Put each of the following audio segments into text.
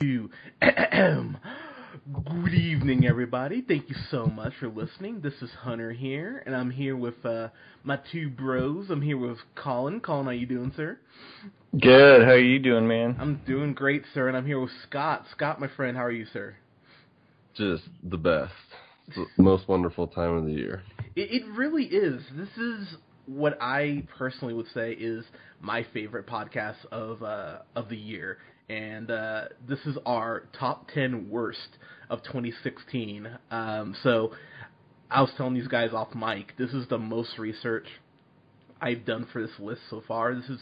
you. Good evening, everybody. Thank you so much for listening. This is Hunter here, and I'm here with my two bros. I'm here with Colin. Colin, how you doing, sir? Good. How are you doing, man? I'm doing great, sir, and I'm here with Scott. Scott, my friend, how are you, sir? Just the best. It's the most wonderful time of the year. It really is. This is what I personally would say is my favorite podcast of the year. And this is our top 10 worst of 2016. So I was telling these guys off mic, this is the most research I've done for this list so far. This is,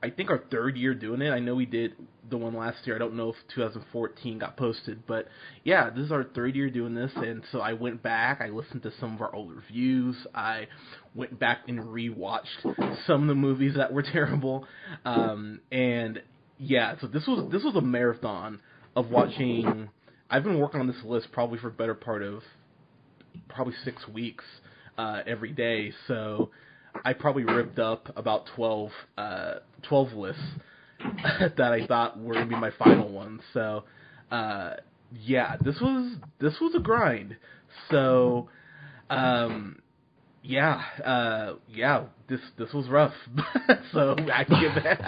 I think, our third year doing it. I know we did the one last year. I don't know if 2014 got posted, but yeah, this is our third year doing this, and so I went back, I listened to some of our old reviews, I went back and rewatched some of the movies that were terrible, and yeah, so this was a marathon of watching. I've been working on this list probably for a better part of probably 6 weeks every day, so I probably ripped up about 12 lists that I thought were going to be my final ones. So, yeah, this was a grind. So, this was rough. So I can get back.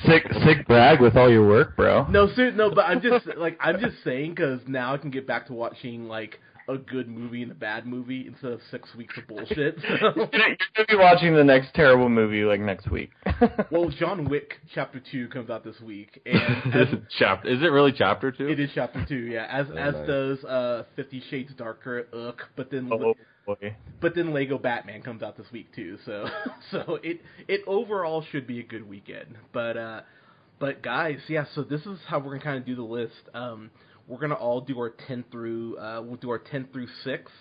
sick brag with all your work, bro. No, but I'm just saying because now I can get back to watching like a good movie and a bad movie instead of 6 weeks of bullshit. So. You're gonna be watching the next terrible movie like next week. Well, John Wick Chapter 2 comes out this week, and Is it really Chapter 2? It is Chapter 2, yeah. As nice. does 50 Shades Darker. But then Lego Batman comes out this week too. So it overall should be a good weekend. But guys, yeah. So this is how we're gonna kind of do the list. We're gonna all do our 10 through we'll do our 10 through 6,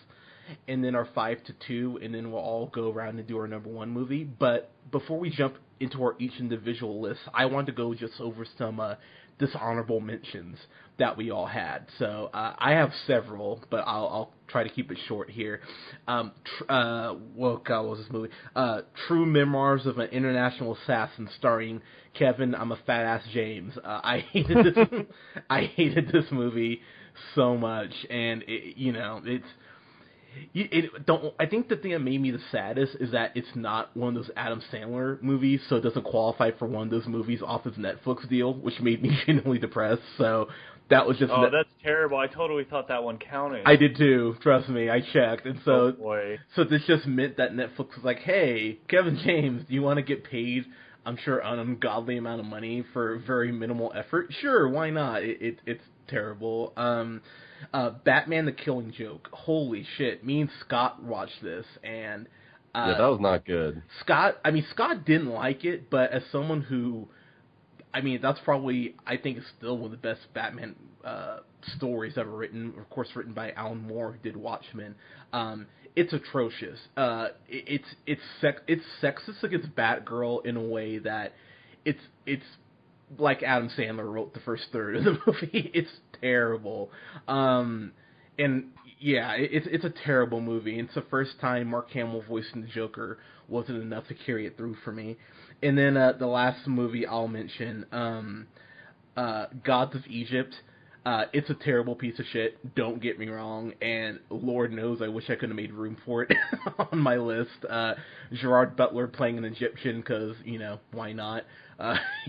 and then our 5 to 2, and then we'll all go around and do our number one movie. But before we jump into our each individual list, I want to go just over some dishonorable mentions that we all had. So I have several, but I'll try to keep it short here. What was this movie? True Memoirs of an International Assassin, starring Kevin, I'm a Fat Ass James. I hated this movie so much, and I think the thing that made me the saddest is that it's not one of those Adam Sandler movies, so it doesn't qualify for one of those movies off his Netflix deal, which made me genuinely depressed. So that was just... Oh, that's terrible. I totally thought that one counted. I did too. Trust me. I checked. And so, so this just meant that Netflix was like, hey, Kevin James, do you want to get paid, I'm sure, an ungodly amount of money for very minimal effort? Sure, why not? It's terrible. Batman the Killing Joke. Holy shit. Me and Scott watched this, and... yeah, that was not good. Scott didn't like it, but as someone who... that's probably, I think, is still one of the best Batman stories ever written. Of course, written by Alan Moore, who did Watchmen. It's atrocious. It's sexist against Batgirl in a way that it's like Adam Sandler wrote the first third of the movie. It's terrible. And yeah, it's a terrible movie. It's the first time Mark Hamill voicing the Joker wasn't enough to carry it through for me. And then the last movie I'll mention, Gods of Egypt. It's a terrible piece of shit, don't get me wrong, and Lord knows I wish I could have made room for it on my list. Gerard Butler playing an Egyptian, because, why not?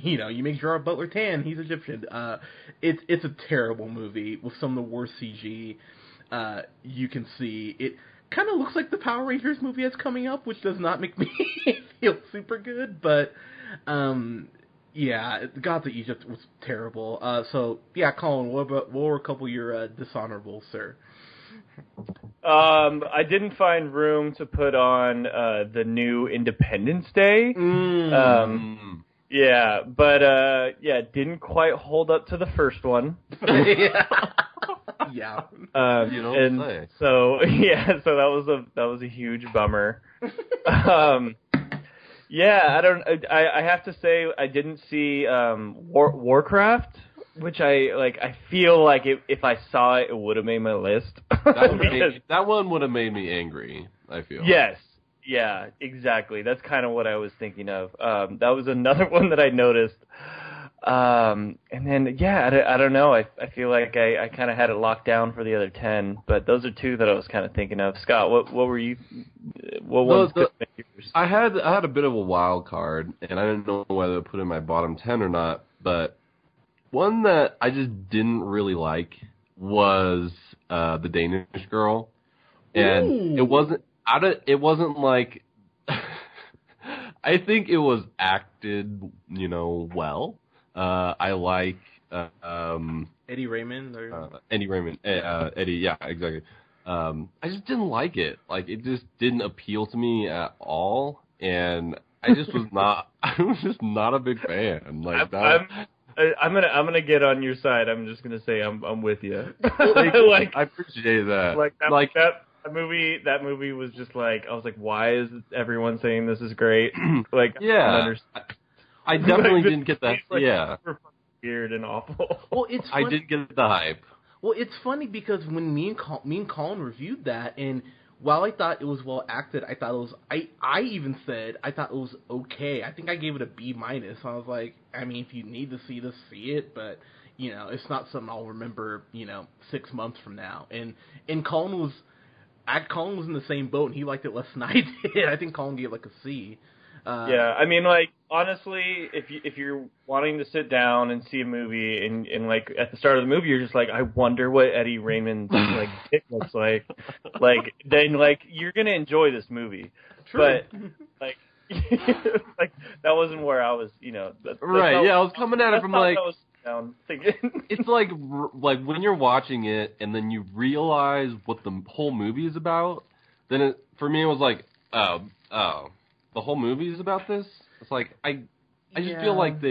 You make Gerard Butler tan, he's Egyptian. It's a terrible movie with some of the worst CG you can see. It kind of looks like the Power Rangers movie that's coming up, which does not make me feel super good, but... yeah, Gods of Egypt was terrible. So, yeah, Colin, what were a couple of your dishonorables, sir? I didn't find room to put on the new Independence Day. Yeah, but didn't quite hold up to the first one. Yeah. You don't say. So that was a huge bummer. Yeah, I have to say I didn't see Warcraft, which I feel like if I saw it, it would have made my list. That one would have made me angry, I feel. Yes. Yeah, exactly. That's kind of what I was thinking of. That was another one that I noticed. And then, I don't know. I feel like I kind of had it locked down for the other 10, but those are two that I was kind of thinking of. Scott, what were you? What ones could make yours? I had a bit of a wild card, and I didn't know whether to put in my bottom 10 or not. But one that I just didn't really like was The Danish Girl, and it wasn't like. I think it was acted, well. I like Eddie Raymond. Eddie Raymond. Eddie, yeah, exactly. I just didn't like it. Like, it just didn't appeal to me at all, and I just was not. I was just not a big fan. Like I'm gonna get on your side. I'm just gonna say I'm with you. I appreciate that. That movie was just like, I was like, why is everyone saying this is great? Like, yeah, I definitely didn't get that. Like, yeah, super weird and awful. Well, it's funny. I did get the hype. Well, it's funny because when me and Colin reviewed that, and while I thought it was well acted, I thought it was. I even said I thought it was okay. I think I gave it a B-. I was like, I mean, if you need to see this, see it, but it's not something I'll remember. 6 months from now. And Colin was in the same boat, and he liked it less than I did. I think Colin gave like a C. Yeah, I mean, like, honestly, if you're wanting to sit down and see a movie, and like at the start of the movie you're just like, I wonder what Eddie Raymond's like dick looks like, then like you're gonna enjoy this movie. True. But like, like that wasn't where I was, Right? Yeah, I was coming at it from like. It's like when you're watching it and then you realize what the whole movie is about. Then for me it was like, oh, the whole movie is about this. It's like I just feel like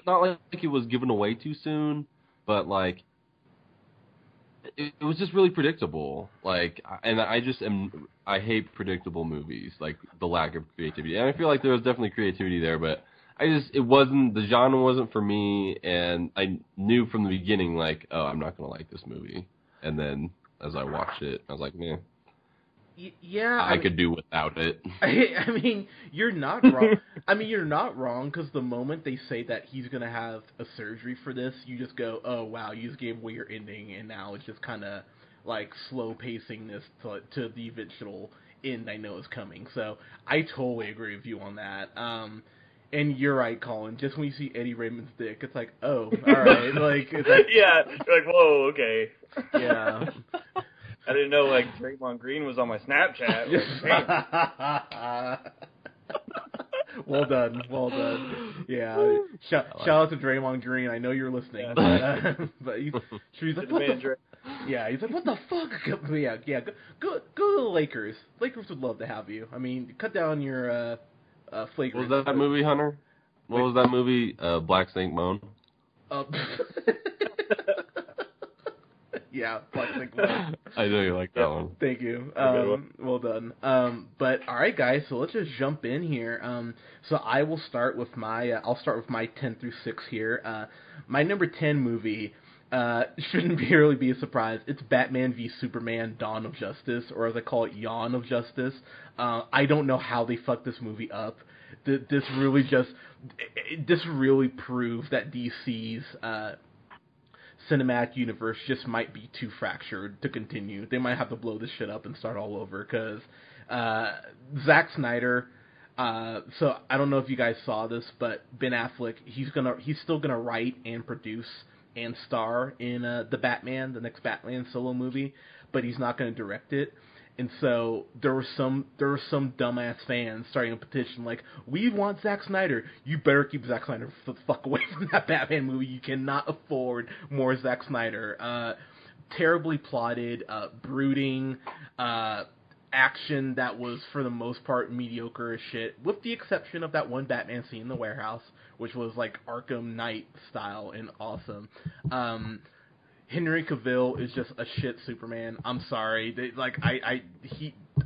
not like it was given away too soon, but like it was just really predictable. Like, and I hate predictable movies, like the lack of creativity. And I feel like there was definitely creativity there, but the genre wasn't for me, and I knew from the beginning, like, oh, I'm not going to like this movie. And then, as I watched it, I was like, meh. Yeah. I could do without it. I mean, you're not wrong. You're not wrong, because the moment they say that he's going to have a surgery for this, you just go, oh, wow, you just gave away your ending, and now it's just kind of, like, slow pacing this to the eventual end I know is coming. So, I totally agree with you on that. And you're right, Colin. Just when you see Eddie Raymond's dick, it's like, oh, all right. Yeah, you're like, whoa, okay. Yeah. I didn't know, like, Draymond Green was on my Snapchat. Well done. Yeah. Shout out to Draymond Green. I know you're listening. But he's like, what the yeah, he's like, what the fuck? Yeah. Go to the Lakers. Lakers would love to have you. I mean, cut down your... What was that movie, Hunter? What was that movie? Black Snake Moan? Yeah, Black Snake Moan. I know you like that one. Thank you. Well done. But alright guys, so let's just jump in here. So I will start with I'll start with my 10 through 6 here. My number 10 movie shouldn't really be a surprise. It's Batman v Superman: Dawn of Justice, or as I call it, Yawn of Justice. I don't know how they fucked this movie up. This really proved that DC's cinematic universe just might be too fractured to continue. They might have to blow this shit up and start all over, because Zack Snyder. So I don't know if you guys saw this, but Ben Affleck, he's still gonna write and produce and star in the next Batman solo movie, but he's not going to direct it. And so there were some dumbass fans starting a petition like, we want Zack Snyder. You better keep Zack Snyder the fuck away from that Batman movie. You cannot afford more Zack Snyder. Terribly plotted, brooding, action that was for the most part mediocre as shit, with the exception of that one Batman scene in the warehouse, which was like Arkham Knight style and awesome. Henry Cavill is just a shit Superman. I'm sorry.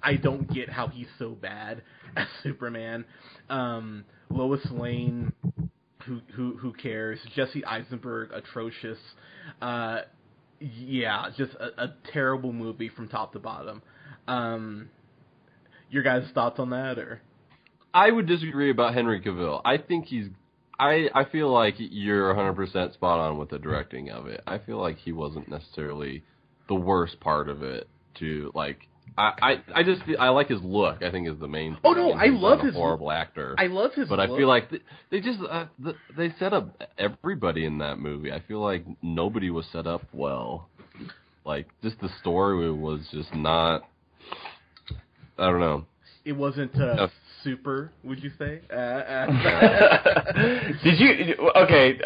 I don't get how he's so bad as Superman. Lois Lane, who cares? Jesse Eisenberg, atrocious. Yeah, just a terrible movie from top to bottom. Your guys' thoughts on that, or? I would disagree about Henry Cavill. I think he's I feel like you're 100% spot on with the directing of it. I feel like he wasn't necessarily the worst part of it. To like, I like his look. I think is the main thing. Oh no, I love his horrible actor. I love his. But look. I feel like they just they set up everybody in that movie. I feel like nobody was set up well. Like just the story was just not. I don't know. It wasn't super, would you say? Did you? Okay,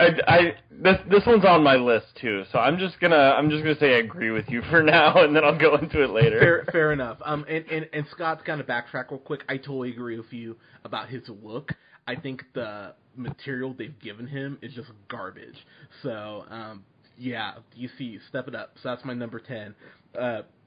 this one's on my list too, so I'm just gonna say I agree with you for now, and then I'll go into it later. Fair enough. And Scott, kind of backtrack real quick. I totally agree with you about his look. I think the material they've given him is just garbage. So, yeah, you see, step it up. So that's my number 10.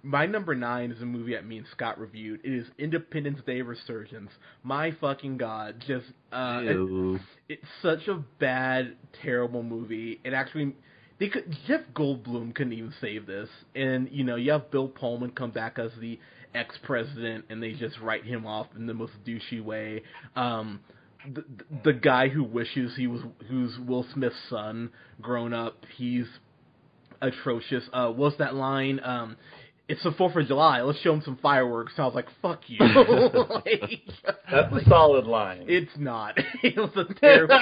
My number 9 is a movie that me and Scott reviewed. It is Independence Day Resurgence. My fucking god, just it's such a bad, terrible movie. It actually, Jeff Goldblum couldn't even save this, and you have Bill Pullman come back as the ex-president, and they just write him off in the most douchey way. The guy who wishes who's Will Smith's son grown up, he's atrocious. What's that line? It's the 4th of July. Let's show him some fireworks. So I was like, fuck you. That's a solid line. It's not. It was a terrible.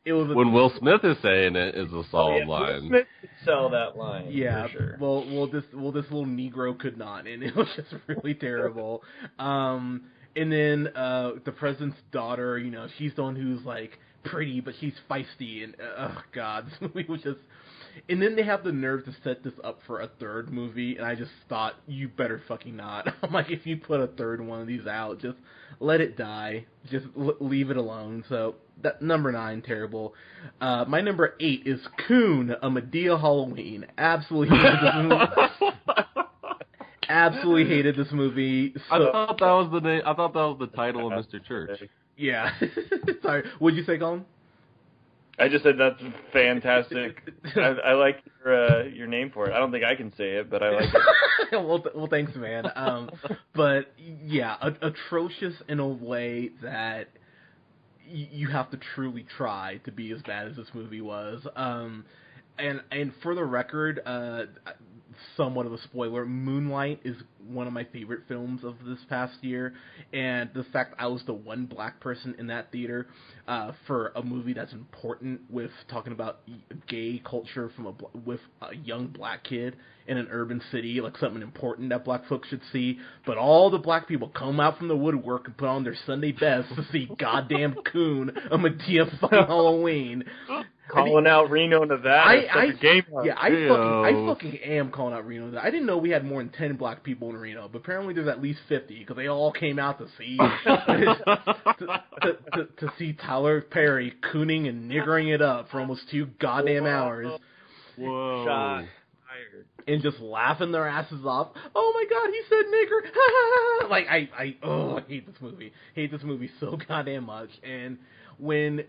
When Will Smith is saying it, is a solid line. Will Smith could sell that line. Yeah. For sure. Well, this little Negro could not, and it was just really terrible. And then the president's daughter, she's the one who's like pretty, but she's feisty, and oh god, this movie was just. And then they have the nerve to set this up for a third movie, and I just thought, you better fucking not. I'm like, if you put a third one of these out, just let it die. Just leave it alone. So, that number 9, terrible. My number 8 is Coon, A Madea Halloween. Absolutely hated this movie. Absolutely hated this movie. So, I thought that was the name. I thought that was the title of Mr. Church. Yeah. Sorry. What'd you say, Colin? I just said that's fantastic. I like your name for it. I don't think I can say it, but I like it. well, thanks, man. But yeah, atrocious in a way that you have to truly try to be as bad as this movie was. And for the record, somewhat of a spoiler, Moonlight is one of my favorite films of this past year, and the fact I was the one black person in that theater for a movie that's important with talking about gay culture with a young black kid in an urban city, like something important that black folks should see, but all the black people come out from the woodwork and put on their Sunday best to see goddamn Coon, A Madea fucking Halloween. Calling out Reno, Nevada. I fucking am calling out Reno, Nevada. I didn't know we had more than 10 black people in Reno, but apparently there's at least 50 because they all came out to see to see Tyler Perry cooning and niggering it up for almost 2 goddamn hours. Whoa! Shot fired. And just laughing their asses off. Oh my god, he said nigger! Like I hate this movie. Hate this movie so goddamn much. And when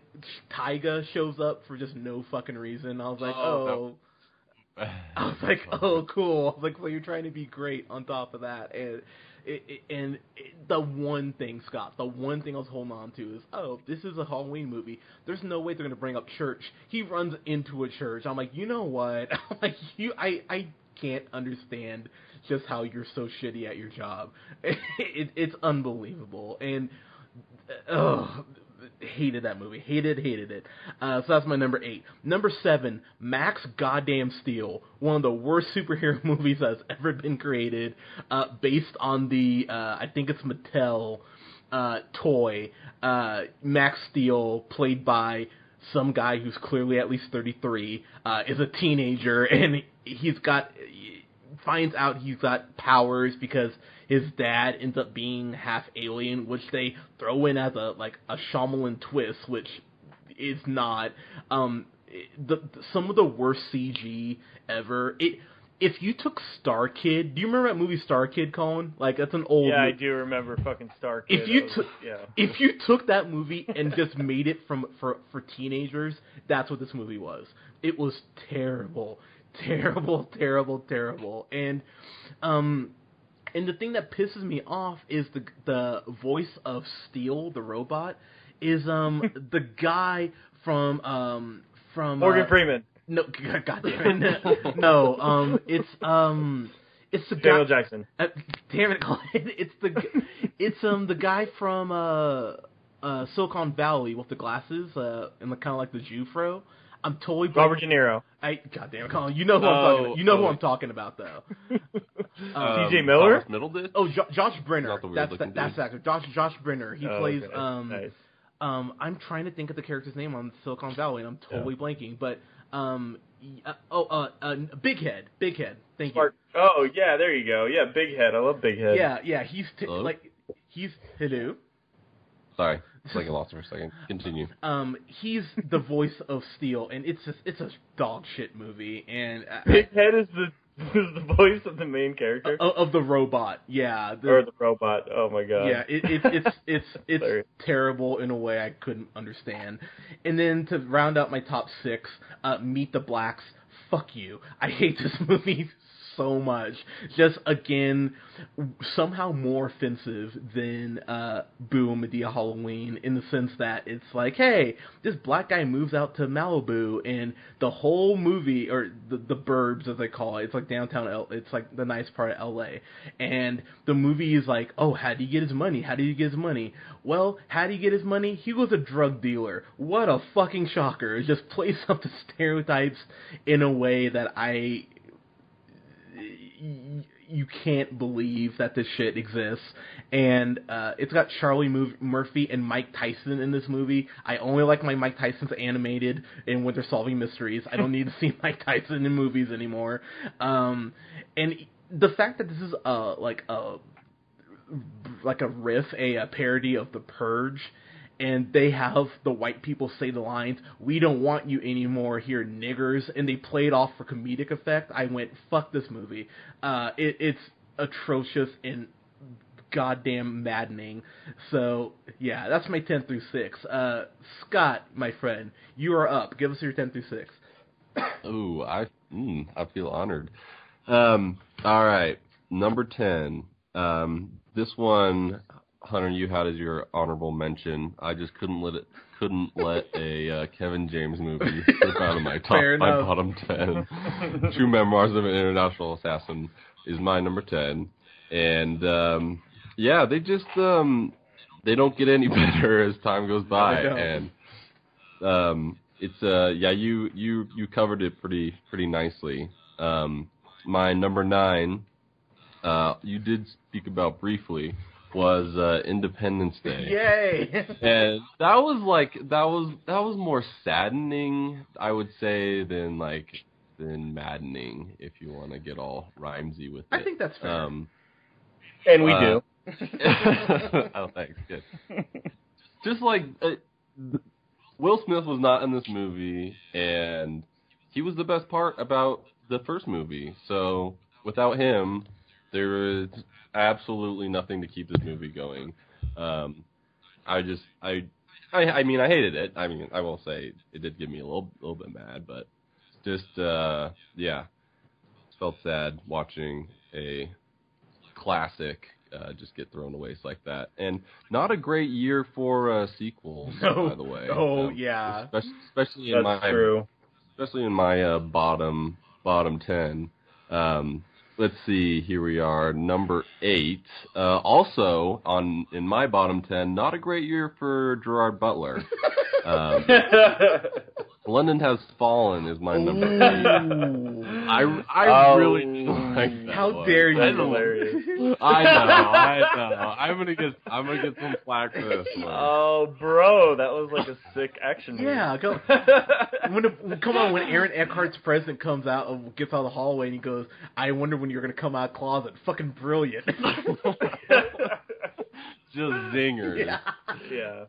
Tyga shows up for just no fucking reason, I was like, oh, cool. I was like, so you're trying to be great on top of that. And the one thing, Scott, the one thing I was holding on to is, this is a Halloween movie. There's no way they're going to bring up church. He runs into a church. I'm like, you know what? I'm like, I can't understand just how you're so shitty at your job. It's unbelievable. And, hated that movie. Hated it. So that's my number 8. Number 7, Max Goddamn Steel. One of the worst superhero movies that's ever been created. Based on the, I think it's Mattel, toy. Max Steel, played by some guy who's clearly at least 33, is a teenager, and finds out he's got powers because his dad ends up being half alien, which they throw in as a Shyamalan twist, which is not. Some of the worst CG ever. If you took Star Kid, do you remember that movie Star Kid, Colin? Like, that's an old. Yeah, I do remember fucking Star Kid. If you took that movie and just made it for teenagers, that's what this movie was. It was terrible. And the thing that pisses me off is the voice of Steel, the robot, is the guy from Morgan Freeman. No, God damn it. No, it's the guy. Samuel Jackson. Damn it, Colin. It's the guy from Silicon Valley with the glasses and kind of like the Jufro. I'm totally Robert De Niro. God damn it, Colin. You know who I'm talking about. You know who I'm talking about, though. T.J. Miller. Thomas Middleditch? Oh, Josh Brenner. Not the That's the actor. Josh Brenner. He plays. Okay. Nice. I'm trying to think of the character's name on Silicon Valley, and I'm totally blanking. But Big Head. Thank you. Oh yeah, there you go. Yeah, Big Head. I love Big Head. Yeah. He's hello. Sorry, it's like I lost it for a second. Continue. He's the voice of Steel, and it's a dog shit movie. And Big Head is the voice of the main character of the robot. Yeah, or the robot. Oh my god. Yeah, it's terrible in a way I couldn't understand. And then to round out my top 6, Meet the Blacks. Fuck you. I hate this movie so much. Just, again, somehow more offensive than Boo Medea Halloween, in the sense that it's like, hey, this black guy moves out to Malibu, and the whole movie, or the burbs as they call it, it's like downtown, it's like the nice part of LA, and the movie is like, oh, how did he get his money? Well, how did he get his money? He was a drug dealer. What a fucking shocker. It just plays up the stereotypes in a way that you can't believe that this shit exists. And it's got Charlie Murphy and Mike Tyson in this movie. I only like my Mike Tyson's animated and when they're solving mysteries. I don't need to see Mike Tyson in movies anymore. And the fact that this is like a riff, a parody of The Purge, and they have the white people say the lines, "We don't want you anymore here, niggers," and they play it off for comedic effect. I went, fuck this movie. It's atrocious and goddamn maddening. So, yeah, that's my 10 through 6. Scott, my friend, you are up. Give us your 10 through 6. Ooh, I feel honored. All right, number 10. This one, Hunter, you had as your honorable mention. I just couldn't let a Kevin James movie slip out of my bottom 10. True Memoirs of an International Assassin is my number 10, and yeah, they just they don't get any better as time goes by, and it's yeah, you covered it pretty nicely. My number 9, you did speak about briefly, was Independence Day. Yay! And that was more saddening, I would say, than maddening, if you want to get all rhymesy with it. I think that's fair. And we do. Oh, thanks. Good. Just like Will Smith was not in this movie, and he was the best part about the first movie. So without him, there is absolutely nothing to keep this movie going. I mean, I hated it. I mean, I will say it did give me a little bit mad, but just yeah, felt sad watching a classic just get thrown to waste like that. And not a great year for sequels, by the way. Oh yeah, especially in my bottom 10. Let's see, here we are, number 8. Also, in my bottom 10, not a great year for Gerard Butler. London Has Fallen is my number 8. I really didn't like that. How one. dare you? That's hilarious. I know. I'm gonna get some flack for this one. Oh, bro, that was like a sick action movie. Yeah, come on, when Aaron Eckhart's president comes out, gets out of the hallway, and he goes, "I wonder when you're gonna come out of the closet." Fucking brilliant. Just zingers. Yeah.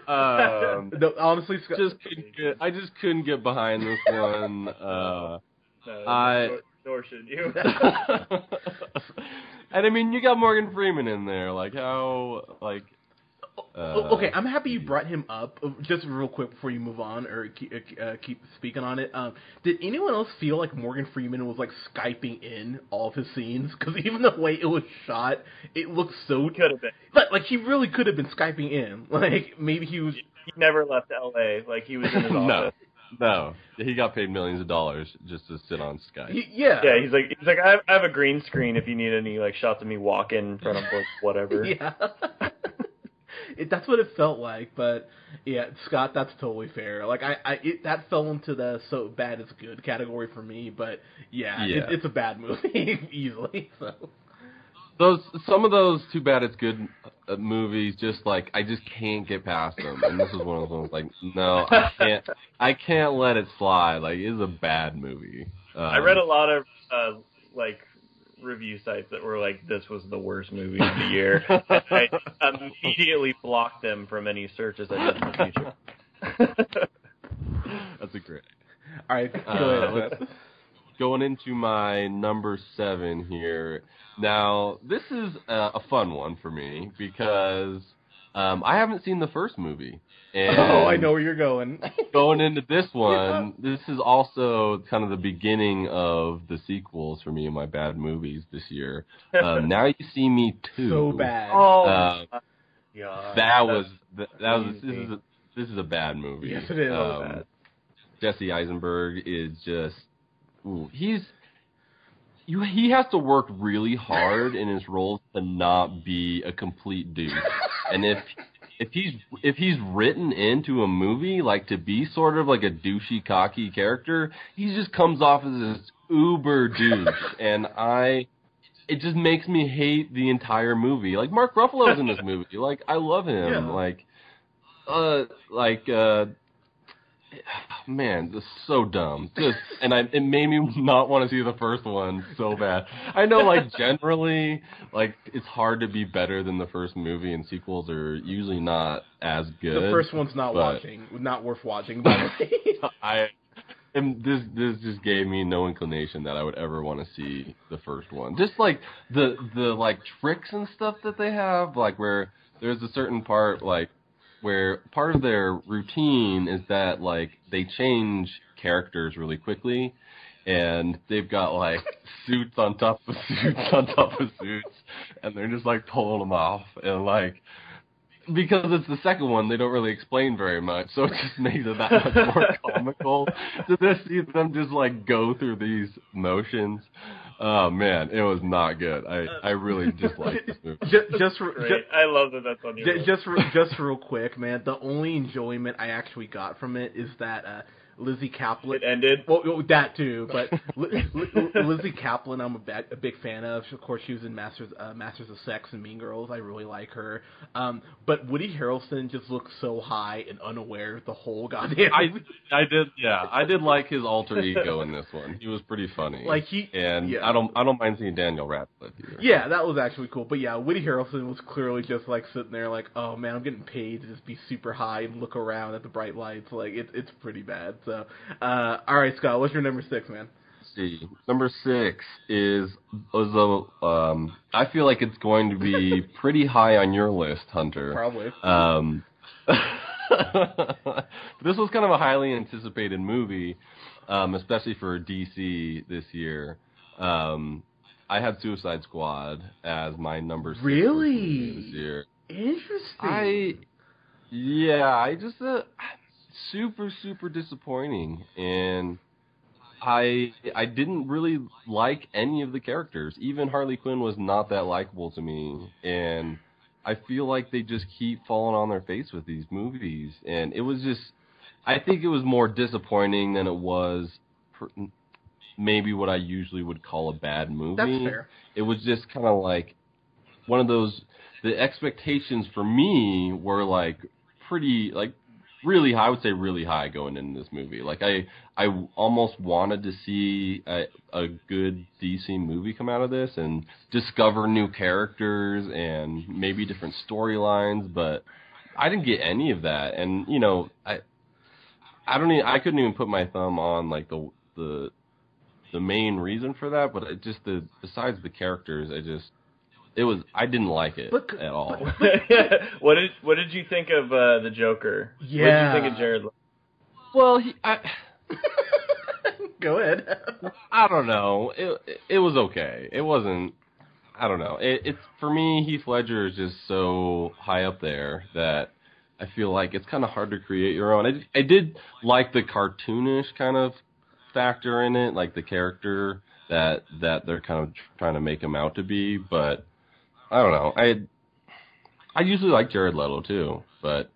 No, honestly, Scott, I just couldn't get behind this one. Nor should you. And I mean, you got Morgan Freeman in there. Like how, like. Okay, I'm happy you brought him up. Just real quick before you move on or keep speaking on it. Did anyone else feel like Morgan Freeman was like Skyping in all of his scenes? Because even the way it was shot, it looked so. Could have been. But like he really could have been Skyping in. Like maybe he was. he never left L.A. Like he was in his office. No, he got paid millions of dollars just to sit on Skype. Yeah. Yeah, he's like I have a green screen if you need any like shots of me walking in front of like, whatever. Yeah. That's what it felt like, but yeah, Scott, that's totally fair. Like that fell into the so bad it's good category for me, but yeah. It's a bad movie easily. So some of those too bad it's good movies, just like I just can't get past them, and this is one of those ones like no, I can't let it slide. Like it's a bad movie. I read a lot of like review sites that were like, this was the worst movie of the year. And I immediately blocked them from any searches I did in the future. That's a great. All right, go ahead. Going into my number 7 here. Now, this is a fun one for me because I haven't seen the first movie. And I know where you're going. Going into this one, this is also kind of the beginning of the sequels for me and my bad movies this year. Now You See Me 2. So bad. Oh, God. This is a bad movie. Yes, it is. Bad. Jesse Eisenberg is just he has to work really hard in his roles to not be a complete douche. And if he's written into a movie like to be sort of like a douchey, cocky character, he just comes off as this uber douche, and it just makes me hate the entire movie. Like Mark Ruffalo's in this movie, like I love him, man, this is so dumb. It made me not want to see the first one so bad. I know, like, generally, like, it's hard to be better than the first movie, and sequels are usually not as good. The first one's not worth watching, by the way. This just gave me no inclination that I would ever want to see the first one. Just, like, the like, tricks and stuff that they have, like, where there's a certain part, like, where part of their routine is that, like, they change characters really quickly, and they've got, like, suits on top of suits on top of suits, and they're just, like, pulling them off, and, like, because it's the second one, they don't really explain very much, so it just makes it that much more comical to just see them just, like, go through these motions. Oh, man, it was not good. I really disliked this movie. I love that that's on your list. Just real quick, man, the only enjoyment I actually got from it is that Lizzie Kaplan. It ended? Well, that too, but Lizzie Kaplan I'm a big fan of. Of course, she was in Masters of Sex and Mean Girls. I really like her. But Woody Harrelson just looks so high and unaware of the whole goddamn movie. I did like his alter ego in this one. He was pretty funny. I don't mind seeing Daniel Radcliffe either. Yeah, that was actually cool. But yeah, Woody Harrelson was clearly just like sitting there like, oh man, I'm getting paid to just be super high and look around at the bright lights. Like it's pretty bad. So, all right, Scott, what's your number 6, man? Let's see. Number 6 is I feel like it's going to be pretty high on your list, Hunter. Probably. This was kind of a highly anticipated movie, especially for DC this year. I had Suicide Squad as my number 6 really this year. Interesting. I just super disappointing, and I didn't really like any of the characters. Even Harley Quinn was not that likable to me, and I feel like they just keep falling on their face with these movies, and it was just, I think it was more disappointing than it was maybe what I usually would call a bad movie. That's fair. It was just kind of like one of those, the expectations for me were like pretty, like really high, I would say really high going into this movie. Like I almost wanted to see a good DC movie come out of this and discover new characters and maybe different storylines, but I didn't get any of that. And you know, I couldn't even put my thumb on like the main reason for that, but it just besides the characters, I didn't like it at all. What did you think of the Joker? Yeah. What did you think of Jared Leto? Well, Go ahead. I don't know. It was okay. It wasn't. I don't know. It's for me, Heath Ledger is just so high up there that I feel like it's kind of hard to create your own. I did like the cartoonish kind of factor in it, like the character that they're kind of trying to make him out to be, but I don't know. I usually like Jared Leto too, but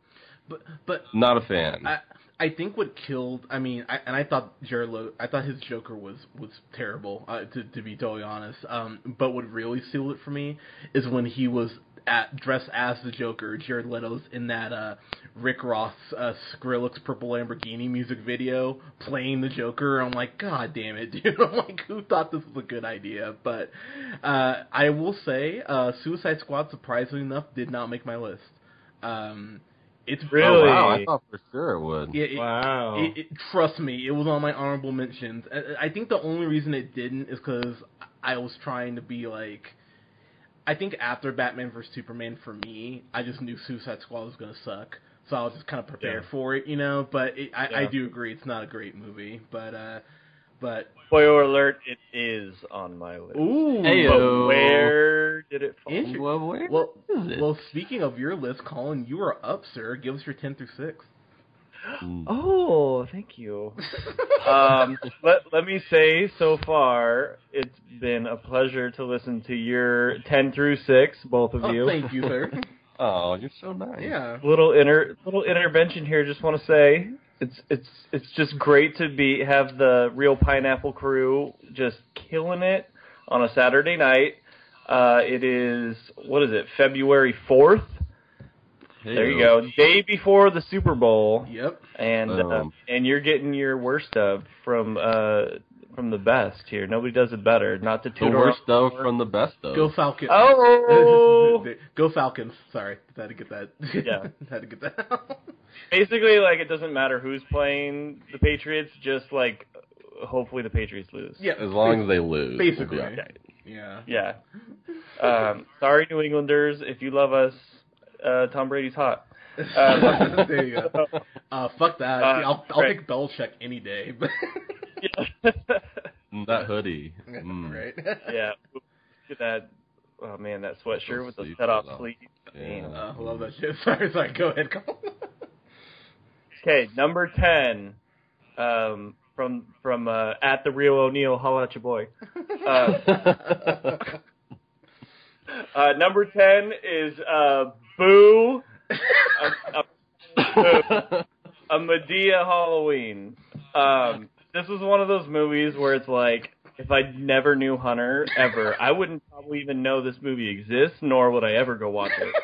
not a fan. I think what killed, I thought I thought his Joker was terrible, to be totally honest. But what really sealed it for me is when he was dressed as the Joker. Jared Leto's in that Rick Ross Skrillex Purple Lamborghini music video playing the Joker. I'm like, God damn it, dude! I'm like, who thought this was a good idea? But I will say, Suicide Squad, surprisingly enough, did not make my list. It's really. Oh, wow, I thought for sure it would. Yeah, Wow. Trust me, it was on my honorable mentions. I think the only reason it didn't is because I was trying to be like, I think after Batman vs Superman, for me, I just knew Suicide Squad was gonna suck, so I was just kind of prepared for it, you know. But I do agree, it's not a great movie, but spoiler alert, it is on my list. ooh, But where did it fall? Well, where is it? well, speaking of your list, Colin, you are up, sir. Give us your 10 through 6. Oh, thank you. Let me say, so far, it's been a pleasure to listen to your 10 through 6, both of you. Thank you, sir. Oh, you're so nice. Yeah. Little intervention here. Just want to say, it's just great to have the Real Pineapple crew just killing it on a Saturday night. It is, what is it, February 4th? There you go. Day before the Super Bowl. Yep. And you're getting your worst of from the best here. Nobody does it better. Not to The toot worst our- of from the best of. Go Falcons. Oh! Go Falcons. Sorry. Had to get that. Yeah. Had to get that out. Basically, like, it doesn't matter who's playing the Patriots, just, like, hopefully the Patriots lose. Yeah. As long as they lose. Basically. We'll be okay. Yeah. Yeah. Sorry, New Englanders. If you love us, Tom Brady's hot. There you go. Fuck that. I'll right. take Belichick any day. But That hoodie. Right. Yeah. Look at that. Oh, man, that sweatshirt with the Sleeves set-off on. sleeves. Yeah. I love that shit. Sorry. Go ahead, Colin. Okay, number 10. From at the Real O'Neal, holla at your boy. Number 10 is Boo. A Medea Halloween. This was one of those movies where it's like, if I never knew Hunter ever, I wouldn't probably even know this movie exists, nor would I ever go watch it.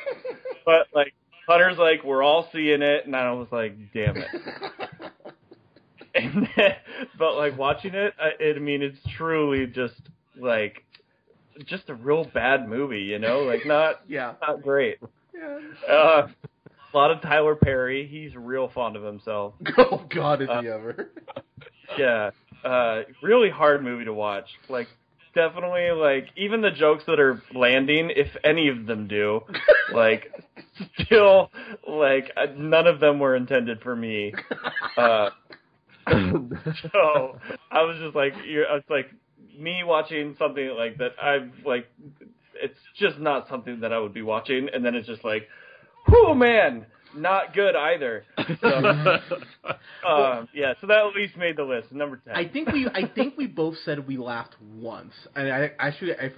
But like, Hunter's like, we're all seeing it, and I was like, damn it. And then, but like watching it, it's truly just like, just a real bad movie, you know, like not great. Yeah. A lot of Tyler Perry. He's real fond of himself. Oh God, is he ever? Yeah. Really hard movie to watch. Like, definitely, like, even the jokes that are landing, if any of them do, like, still, like, none of them were intended for me. So I was just like, it's like me watching something like that. It's just not something that I would be watching, and then it's just like, whew, man, not good either. So, yeah, so that at least made the list. Number 10. I think we both said we laughed once, and I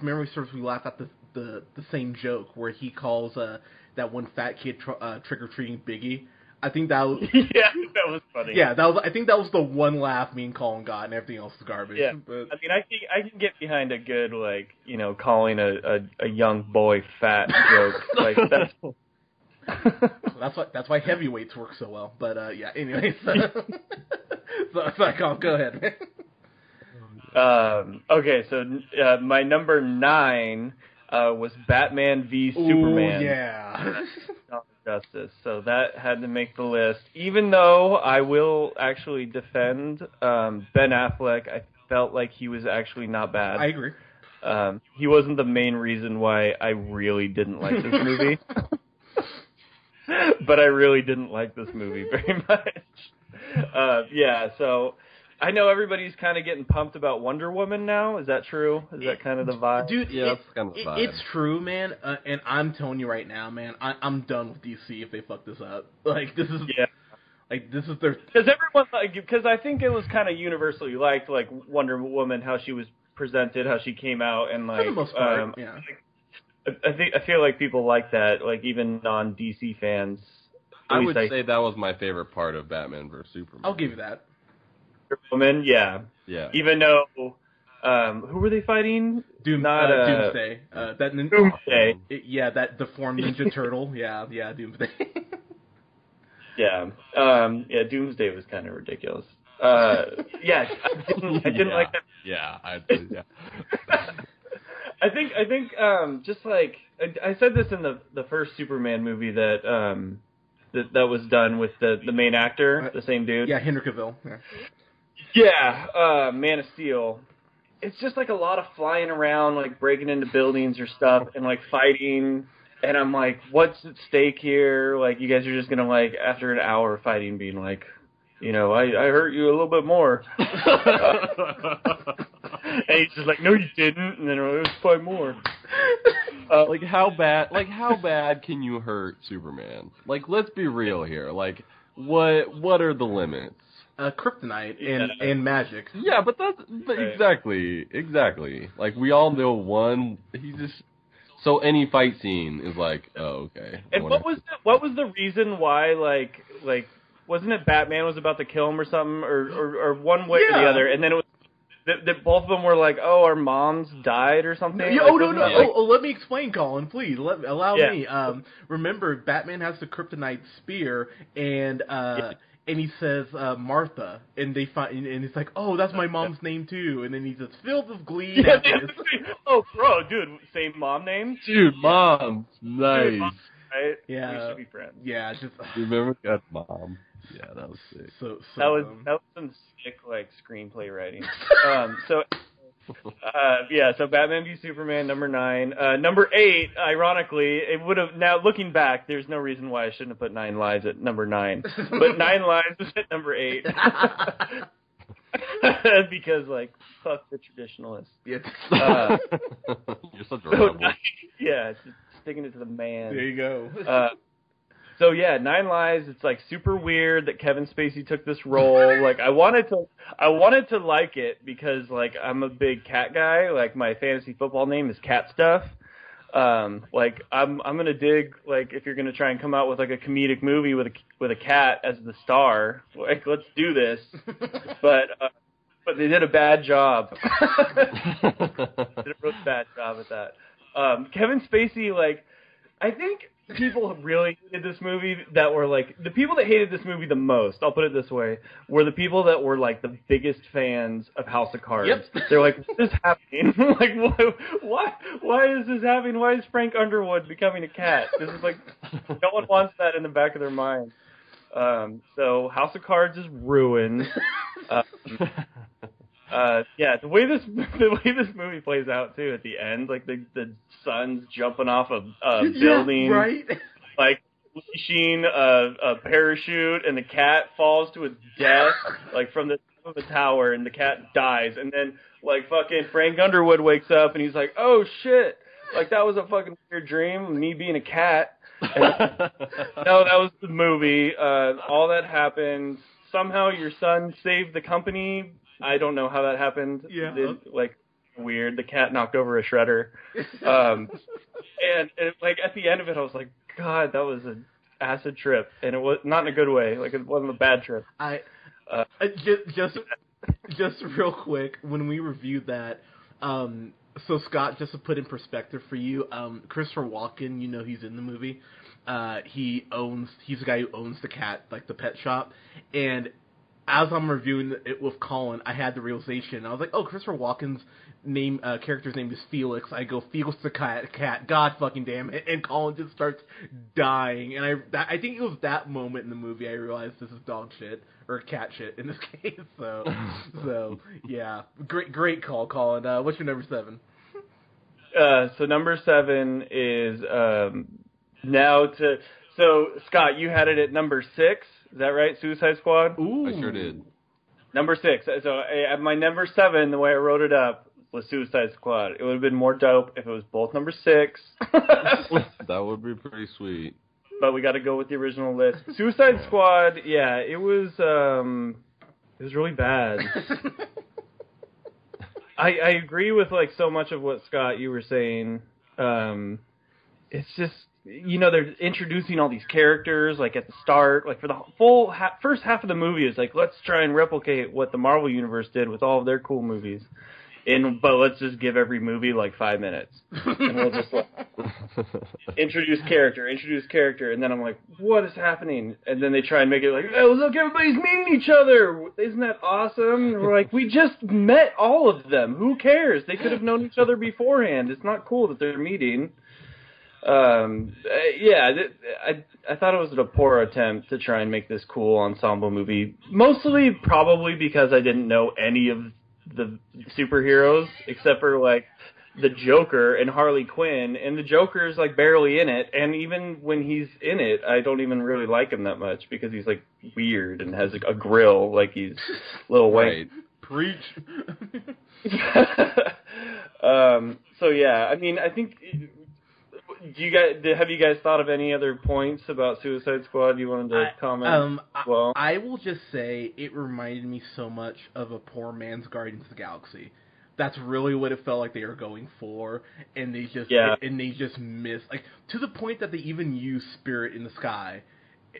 remember we laughed at the same joke where he calls that one fat kid trick or treating Biggie. I think that was yeah, that was funny. Yeah, I think that was the one laugh me and Colin got, and everything else is garbage. Yeah, but... I mean, I can get behind a good, like, you know, calling a young boy fat joke. Like, that's why heavyweights work so well. But yeah, anyways, sorry, Colin, go ahead, man. Okay, so my number 9 was Batman v Superman. Ooh, yeah. Justice. So that had to make the list. Even though I will actually defend Ben Affleck, I felt like he was actually not bad. I agree. He wasn't the main reason why I really didn't like this movie. But I really didn't like this movie very much. Yeah, so I know everybody's kind of getting pumped about Wonder Woman now. Is that true? Is that kind of the vibe? Dude, Yeah, that's kind of the vibe. it's true, man. And I'm telling you right now, man, I'm done with DC if they fuck this up. Like, this is their... Because everyone, because I think it was kind of universally liked, like, Wonder Woman, how she was presented, how she came out, and, like... For the most part, yeah. I feel like people like that, like, even non-DC fans. I would say that was my favorite part of Batman vs Superman. I'll give you that. Woman, yeah. Yeah. Even though, who were they fighting? Doomsday. Doomsday. That deformed Ninja Turtle. Yeah, Doomsday. Yeah. Doomsday was kind of ridiculous. I didn't like that. Yeah, I think, just like I said this in the first Superman movie that was done with the main actor, the same dude. Yeah, Henry Cavill. Yeah, Man of Steel. It's just like a lot of flying around, like breaking into buildings or stuff, and like fighting. And I'm like, what's at stake here? Like, you guys are just gonna, like, after an hour of fighting, being like, I hurt you a little bit more. And he's just like, no, you didn't. And then it was fight more. Like how bad can you hurt Superman? Like, let's be real here. Like, what are the limits? Kryptonite and magic. Yeah, but exactly. Like, we all know he's just. So any fight scene is like, oh, okay. And what was the reason why, like wasn't it Batman was about to kill him or something, or one way or the other, and then it was that both of them were like, oh, our moms died or something? No. Let me explain, Colin, please. Allow me. Remember, Batman has the kryptonite spear, and he says Martha, and they find, and he's like, oh, that's my mom's name too, and then he's just filled with glee. Yeah, oh, bro, dude, same mom name? Dude, mom, nice. Dude, mom, right? Yeah, we should be friends. Yeah, just. Remember that mom? Yeah, that was sick. So that was some sick, like, screenplay writing. So Batman v Superman, number 9. Number 8, ironically, it would have, now looking back, there's no reason why I shouldn't have put 9 Lives at number 9. But 9 Lives is at number 8. Because, like, fuck the traditionalists. Yeah. You're such a rebel. Yeah, it's just sticking it to the man. There you go. So yeah, 9 Lives. It's like super weird that Kevin Spacey took this role. Like, I wanted to like it because, like, I'm a big cat guy. Like, my fantasy football name is Cat Stuff. Like, I'm gonna dig, like, if you're gonna try and come out with like a comedic movie with a cat as the star. Like, let's do this. But they did a bad job. Did a really bad job at that. Kevin Spacey, like, I think people really hated this movie that were, like, the people that hated this movie the most, I'll put it this way, were the people that were, like, the biggest fans of House of Cards. Yep. They're like, what is happening? Like, why is this happening? Why is Frank Underwood becoming a cat? This is, like, no one wants that in the back of their mind. So House of Cards is ruined. The way this movie plays out too at the end, like the son's jumping off a building, right? Like leashing a parachute, and the cat falls to its death, like from the top of the tower, and the cat dies, and then like fucking Frank Underwood wakes up, and he's like, oh shit, like that was a fucking weird dream, me being a cat. And, no, that was the movie. All that happened. Somehow your son saved the company. I don't know how that happened. Yeah. Like, weird. The cat knocked over a shredder. And like, at the end of it, I was like, God, that was an acid trip. And it was not in a good way. Like, it wasn't a bad trip. Just real quick, when we reviewed that, so Scott, just to put in perspective for you, Christopher Walken, you know he's in the movie. He's the guy who owns the cat, like the pet shop. And as I'm reviewing it with Colin, I had the realization. I was like, oh, Christopher Walken's character's name is Felix. I go, Felix the cat. God fucking damn it. And Colin just starts dying. And I think it was that moment in the movie I realized this is dog shit. Or cat shit in this case. So yeah. Great call, Colin. What's your number 7? So number 7 is So, Scott, you had it at number 6. Is that right? Suicide Squad? Ooh. I sure did. Number 6. So at my number 7, the way I wrote it up was Suicide Squad. It would have been more dope if it was both number 6. That would be pretty sweet. But we got to go with the original list. Suicide Squad, yeah, it was really bad. I agree with like so much of what Scott you were saying. It's just, you know, they're introducing all these characters like at the start, like for the full first half of the movie is like, let's try and replicate what the Marvel Universe did with all of their cool movies. But let's just give every movie like 5 minutes, and we'll just like, introduce character, and then I'm like, what is happening? And then they try and make it like, oh look, everybody's meeting each other. Isn't that awesome? And we're like, we just met all of them. Who cares? They could have known each other beforehand. It's not cool that they're meeting. Yeah, I thought it was a poor attempt to try and make this cool ensemble movie. Mostly probably because I didn't know any of the superheroes except for like the Joker and Harley Quinn, and the Joker's like barely in it, and even when he's in it I don't even really like him that much because he's like weird and has like a grill like he's Lil Wayne. Preach. So yeah, I mean, I think, have you guys thought of any other points about Suicide Squad you wanted to comment? Well, I will just say it reminded me so much of a poor man's Guardians of the Galaxy. That's really what it felt like they were going for, and they just missed, like, to the point that they even used "Spirit in the Sky"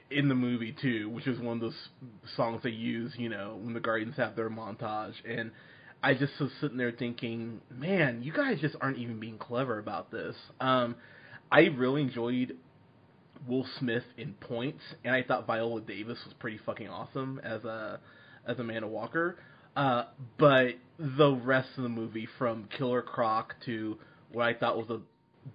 in the movie too, which is one of those songs they use, you know, when the Guardians have their montage. And I just was sitting there thinking, man, you guys just aren't even being clever about this. I really enjoyed Will Smith in Points, and I thought Viola Davis was pretty fucking awesome as Amanda Walker. But the rest of the movie, from Killer Croc to what I thought was a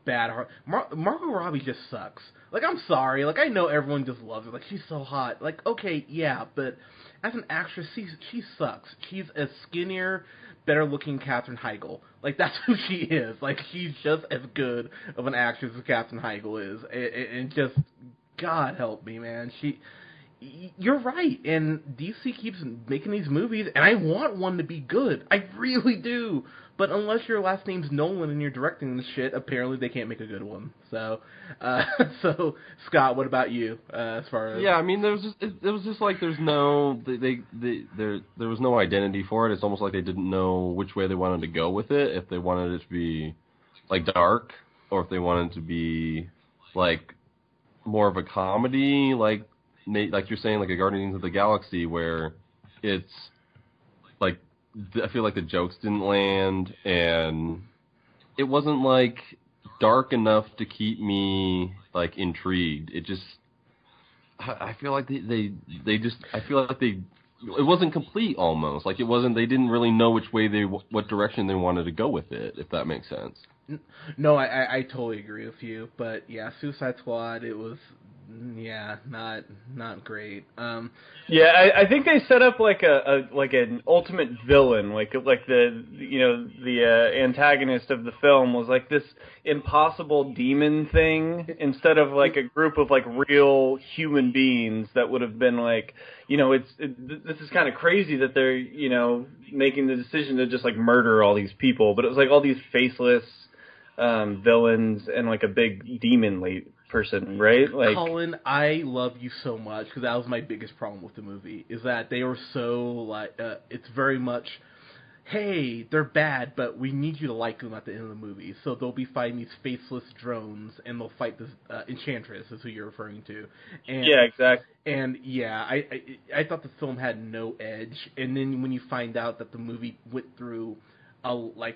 bad Margot Robbie just sucks. Like, I'm sorry. Like, I know everyone just loves her. Like, she's so hot. Like, okay, yeah, but as an actress, she sucks. She's a skinnier, better-looking Katherine Heigl. Like, that's who she is. Like, she's just as good of an actress as Katherine Heigl is. And just, God help me, man. You're right, and DC keeps making these movies, and I want one to be good. I really do. But unless your last name's Nolan and you're directing this shit, apparently they can't make a good one. So, Scott, what about you? As far as I mean, it was just like there's no there was no identity for it. It's almost like they didn't know which way they wanted to go with it. If they wanted it to be like dark, or if they wanted it to be like more of a comedy, like you're saying, like a Guardians of the Galaxy, where it's like, I feel like the jokes didn't land, and it wasn't like dark enough to keep me like intrigued. It just, I feel like it wasn't complete almost. Like, it wasn't, they didn't really know what direction they wanted to go with it, if that makes sense. No, I totally agree with you. But yeah, Suicide Squad, it was, not great. I think they set up like an ultimate villain, like the antagonist of the film was like this impossible demon thing, instead of like a group of like real human beings that would have been like, this is kind of crazy that they're, making the decision to just like murder all these people, but it was like all these faceless villains and like a big demon person, right? Like, Colin, I love you so much, because that was my biggest problem with the movie, is that they were so like, it's very much, hey, they're bad, but we need you to like them at the end of the movie. So they'll be fighting these faceless drones, and they'll fight this Enchantress, is who you're referring to. And, yeah, exactly. And yeah, I thought the film had no edge. And then when you find out that the movie went through I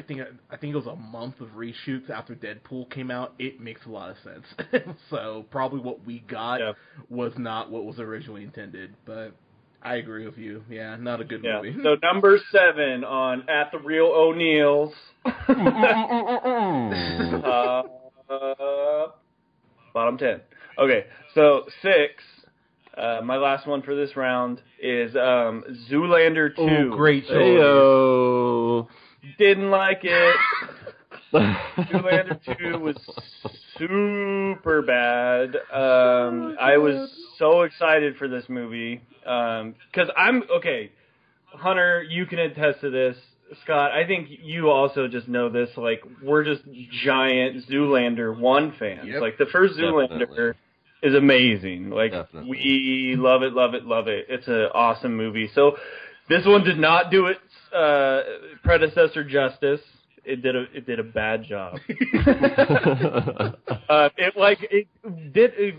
think it was a month of reshoots after Deadpool came out, it makes a lot of sense. So probably what we got was not what was originally intended, but I agree with you. Yeah, not a good movie. So number 7 on At the Real O'Neill's. Bottom 10. Okay, so 6. My last one for this round is Zoolander 2. Oh, great choice. Hey-o. Didn't like it. Zoolander 2 was super bad. I was so excited for this movie. Because Hunter, you can attest to this. Scott, I think you also just know this. Like, we're just giant Zoolander 1 fans. Yep. Like, the first Definitely. Zoolander is amazing. Like, Definitely. we love it, love it, love it. It's an awesome movie. So, this one did not do its predecessor justice. It did a bad job. It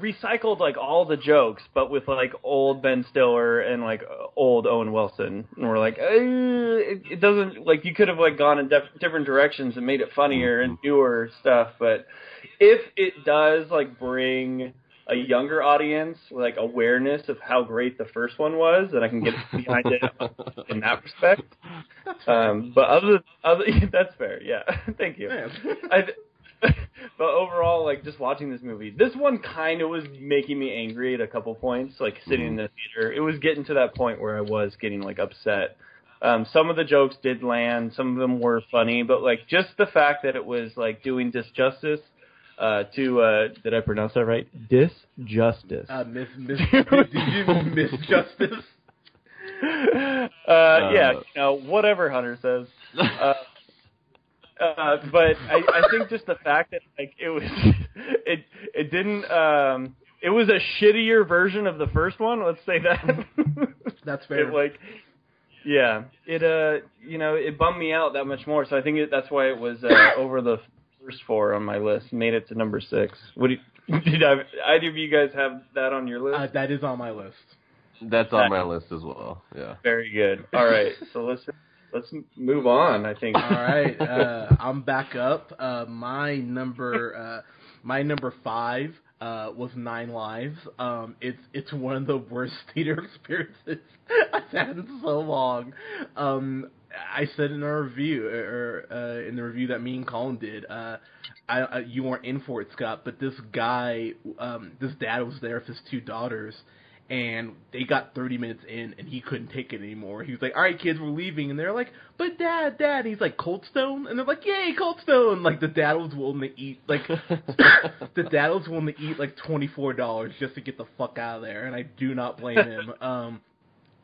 recycled like all the jokes, but with like old Ben Stiller and like old Owen Wilson, and we're like, it doesn't, like, you could have like gone in different directions and made it funnier and newer stuff. But if it does like bring a younger audience like awareness of how great the first one was, then I can get behind it in that respect. But other that's fair. Yeah, thank you. But overall, like, just watching this movie, this one kind of was making me angry at a couple points. Like, sitting in the theater, it was getting to that point where I was getting like upset. Some of the jokes did land, some of them were funny, but like just the fact that it was like doing disjustice to did I pronounce that right? Disjustice. Misjustice. Yeah, whatever Hunter says. But I think just the fact that like it was, it didn't. It was a shittier version of the first one. Let's say that. That's fair. It bummed me out that much more. So I think that's why it was over the first 4 on my list. Made it to number 6. Did either of you guys have that on your list? That is on my list. That's on my list as well. Yeah. Very good. All right, so let's move on. I think. All right, I'm back up. My number 5 was 9 Lives. It's one of the worst theater experiences I've had in so long. I said in our review, or in the review that me and Colin did, you weren't in for it, Scott, but this guy, this dad was there with his 2 daughters, and they got 30 minutes in, and he couldn't take it anymore. He was like, all right, kids, we're leaving. And they're like, but Dad. And he's like, Cold Stone? And they're like, yay, Cold Stone. Like, the dad was willing to eat, like, $24 just to get the fuck out of there, and I do not blame him.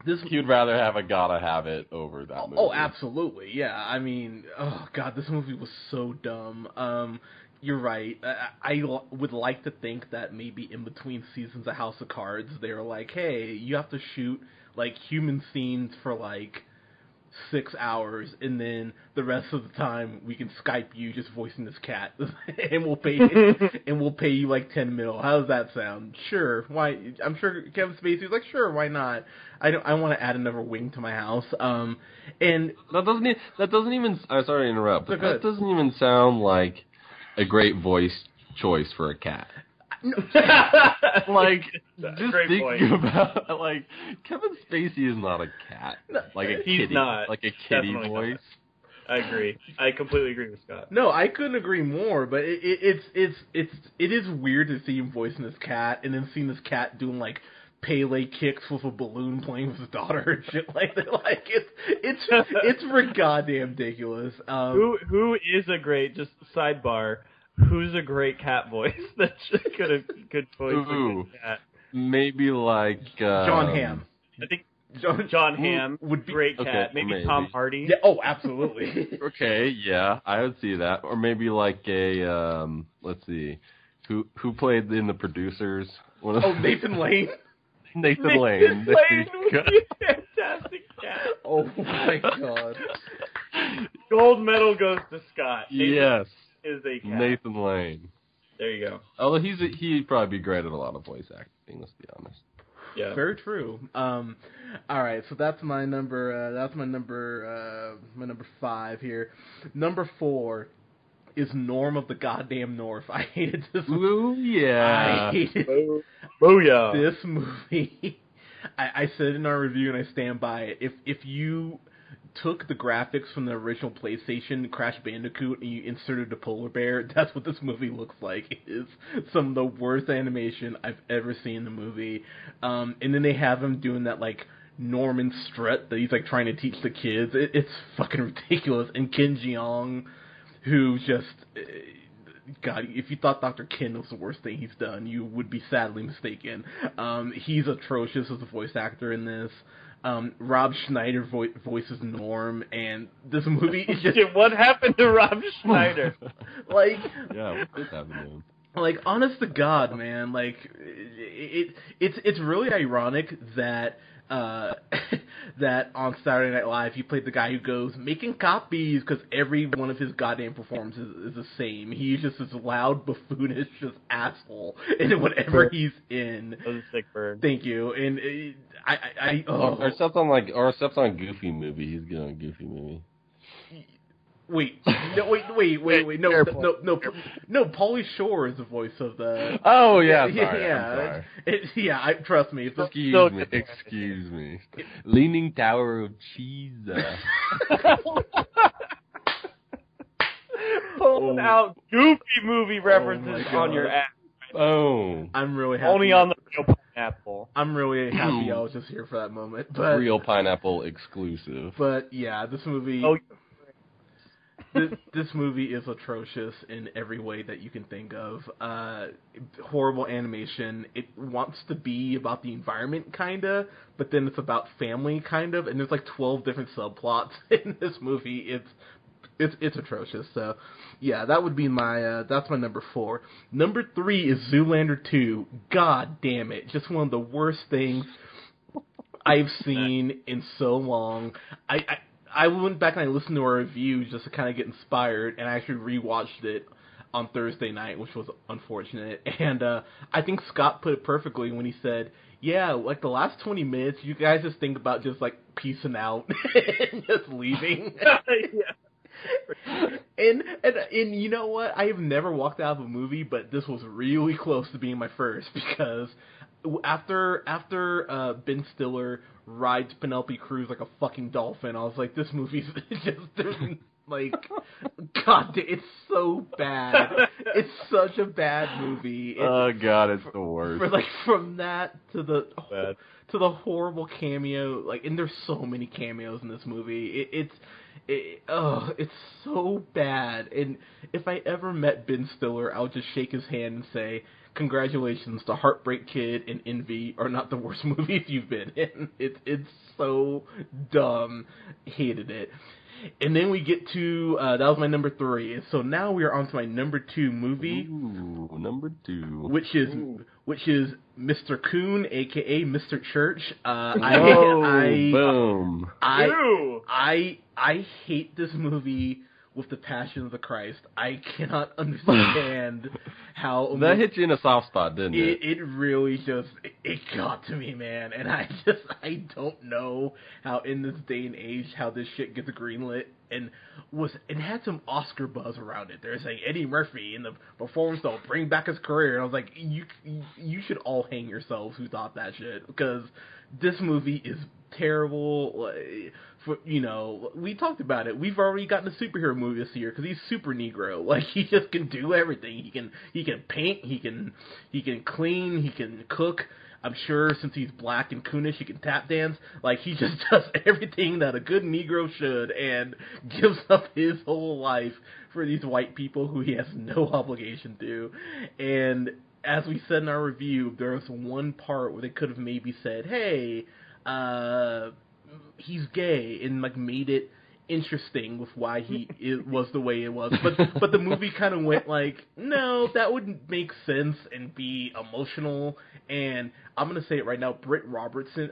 You'd rather have a Gotta Have It over that movie. Oh, absolutely, yeah. I mean, oh, God, this movie was so dumb. You're right. I would like to think that maybe in between seasons of House of Cards, they were like, hey, you have to shoot, like, human scenes for, like, 6 hours, and then the rest of the time we can Skype you just voicing this cat, and we'll pay you like $10 million. How does that sound? Sure. Why? I'm sure Kevin Spacey's like, sure, why not? I want to add another wing to my house. And that doesn't even. I'm sorry to interrupt, but Okay. that doesn't even sound like a great voice choice for a cat. Like, just great think point. about, like, Kevin Spacey is not a cat. Like a He's kitty. not. Like a kitty Definitely voice. not. I agree. I completely agree with Scott. No, I couldn't agree more. But it is weird to see him voicing this cat, and then seeing this cat doing like Pele kicks with a balloon playing with his daughter and shit like that. Like it's goddamn ridiculous. Who is a great, just sidebar, who's a great cat voice that could voice Ooh. a good cat? Maybe like John Hamm. I think John Hamm would be great cat. okay, maybe Tom Hardy. Yeah. Oh, absolutely. Okay, yeah, I would see that. Or maybe like a let's see, who played in The Producers? Nathan Lane. Nathan Lane. Nathan Lane would be a fantastic cat. Oh my god. Gold medal goes to Scott. Nathan Yes, is a cat. Nathan Lane. There you go. Although he'd probably be great at a lot of voice acting. Let's be honest. Yeah. Very true. All right, so that's my number. My number 5 here. Number 4 is Norm of the Goddamn North. I hated this. Ooh, yeah. I hated Booyah. this movie. I said it in our review, and I stand by it. If you took the graphics from the original PlayStation Crash Bandicoot and you inserted a polar bear, that's what this movie looks like. It is some of the worst animation I've ever seen in the movie. And then they have him doing that, like, Norman strut that he's, like, trying to teach the kids. It's fucking ridiculous. And Ken Jeong, who just... God, if you thought Dr. Ken was the worst thing he's done, you would be sadly mistaken. He's atrocious as a voice actor in this. Rob Schneider voices Norm, and this movie is just What happened to Rob Schneider? like, Yeah, what did happen to him? like, honest to God, man, like, it's really ironic that that on Saturday Night Live he played the guy who goes making copies because every one of his goddamn performances is the same. He's just this loud, buffoonish, just asshole in whatever he's in. That was a sick bird. Thank you. And Or except on a Goofy movie, he's good on a Goofy movie. Wait, no, Pauly Shore is the voice of the. Oh yeah, sorry, I'm sorry. Trust me. Excuse me. Leaning Tower of Cheese. Pulling out Goofy movie references on your app. Oh, I'm really happy. Only on the real pineapple. I'm really happy I was just here for that moment. But real pineapple exclusive. But yeah, this movie. Oh. This movie is atrocious in every way that you can think of. Horrible animation. It wants to be about the environment, kinda, but then it's about family, kind of, and there's like 12 different subplots in this movie. It's atrocious. So, yeah, that would be that's my number 4. Number 3 is Zoolander 2. God damn it. Just one of the worst things I've seen in so long. I went back and I listened to our review just to kind of get inspired, and I actually rewatched it on Thursday night, which was unfortunate. And I think Scott put it perfectly when he said, yeah, like the last 20 minutes, you guys just think about just like peacing out and just leaving. Yeah. And you know what? I have never walked out of a movie, but this was really close to being my first, because after Ben Stiller rides Penelope Cruz like a fucking dolphin, I was like, this movie's just like, God, it's so bad. It's such a bad movie. Oh God, it's the worst. From that to the horrible cameo, like, and there's so many cameos in this movie. It's so bad. And if I ever met Ben Stiller, I would just shake his hand and say, congratulations, The Heartbreak Kid and Envy are not the worst movies you've been in. It's so dumb. Hated it. And then we get to, that was my number 3. So now we are on to my number 2 movie. Ooh, number 2. Which is Mr. Coon, a.k.a. Mr. Church. Boom. I hate this movie with the passion of the Christ. I cannot understand how... That hit you in a soft spot, didn't it? It really just... It got to me, man. And I don't know how in this day and age how this shit gets greenlit. And it had some Oscar buzz around it. They're saying Eddie Murphy in the performance that'll bring back his career. And I was like, you should all hang yourselves who thought that shit. Because this movie is terrible. We talked about it. We've already gotten a superhero movie this year because he's super Negro. Like, he just can do everything. He can paint. He can clean. He can cook. I'm sure since he's black and coonish, he can tap dance. Like, he just does everything that a good Negro should and gives up his whole life for these white people who he has no obligation to. And as we said in our review, there was one part where they could have maybe said, hey, he's gay, and like made it interesting with why it was the way it was. But the movie kind of went like, no, that wouldn't make sense and be emotional. And I'm gonna say it right now, Britt Robertson,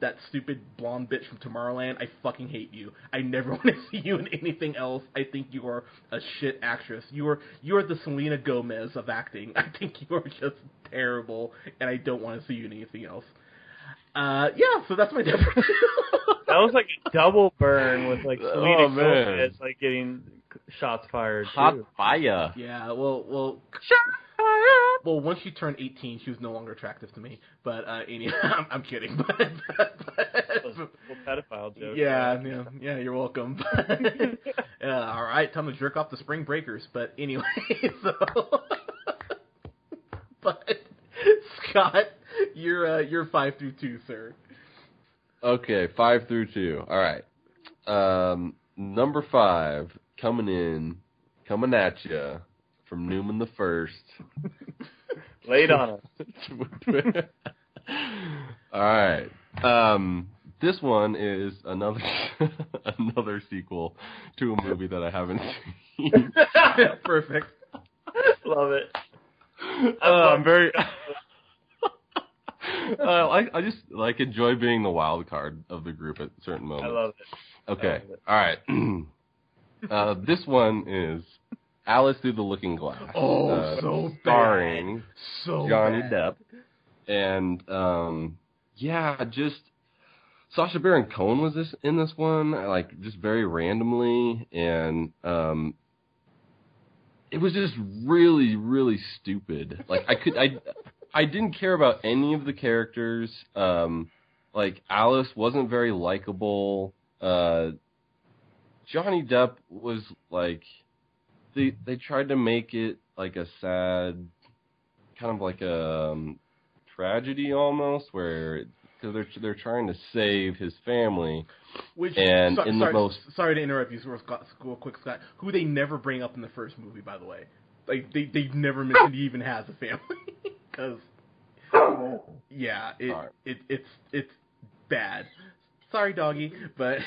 that stupid blonde bitch from Tomorrowland, I fucking hate you. I never want to see you in anything else. I think you are a shit actress. You are the Selena Gomez of acting. I think you are just terrible, and I don't want to see you in anything else. So that's my number 2. That was like a double burn with like Selena Gomez like getting shots fired. Hot too. fire. Yeah, well, once she turned 18, she was no longer attractive to me. But anyway, I'm kidding. But pedophile joke. Yeah, you're welcome. All right, time to jerk off the Spring Breakers. But anyway, but Scott, you're 5 through 2, sir. Okay, 5 through 2. All right. Number 5, coming at you from Newman the First. Lay it on us. All right. this one is another another sequel to a movie that I haven't seen. Perfect. Love it. I'm very. I just like enjoy being the wild card of the group at certain moments. I love it. Okay, all right. This one is Alice Through the Looking Glass. Oh, so bad. Starring So Johnny bad. Depp. And yeah, just Sacha Baron Cohen was in this one, like just very randomly, and it was just really, really stupid. Like I didn't care about any of the characters. Like Alice wasn't very likable. Johnny Depp was like they tried to make it like a sad, kind of like a tragedy almost, where because they're trying to save his family. Which, sorry to interrupt you, real quick, Scott. Who they never bring up in the first movie, by the way. Like they never mentioned he even has a family, because yeah, it's bad. Sorry, doggy, but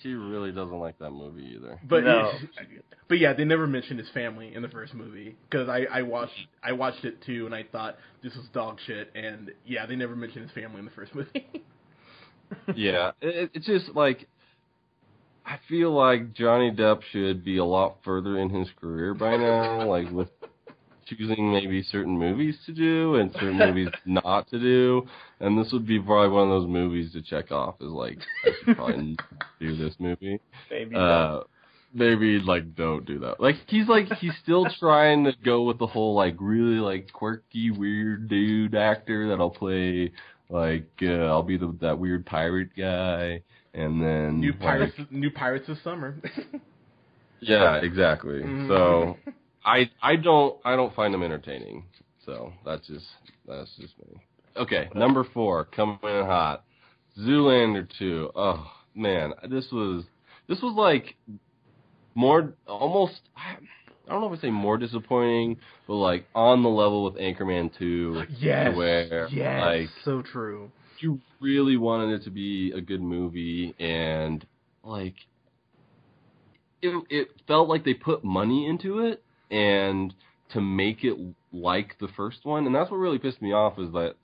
she really doesn't like that movie either. But no. But yeah, they never mentioned his family in the first movie, because I watched it too, and I thought this was dog shit, and yeah, they never mentioned his family in the first movie. Yeah, it's just like I feel like Johnny Depp should be a lot further in his career by now, like with choosing maybe certain movies to do and certain movies not to do, and this would be probably one of those movies to check off as like I should probably do this movie. Maybe like don't do that. Like he's still trying to go with the whole like really like quirky weird dude actor that'll play like I'll be that weird pirate guy, and then New Pirates this summer. Yeah, exactly. So I don't find them entertaining. So that's just me. Okay, number 4 coming in hot, Zoolander 2. Oh man, this was like more almost. I don't know if I say more disappointing, but like on the level with Anchorman 2. Yes. Where like so true. You really wanted it to be a good movie, and like it felt like they put money into it and to make it like the first one, and that's what really pissed me off, is that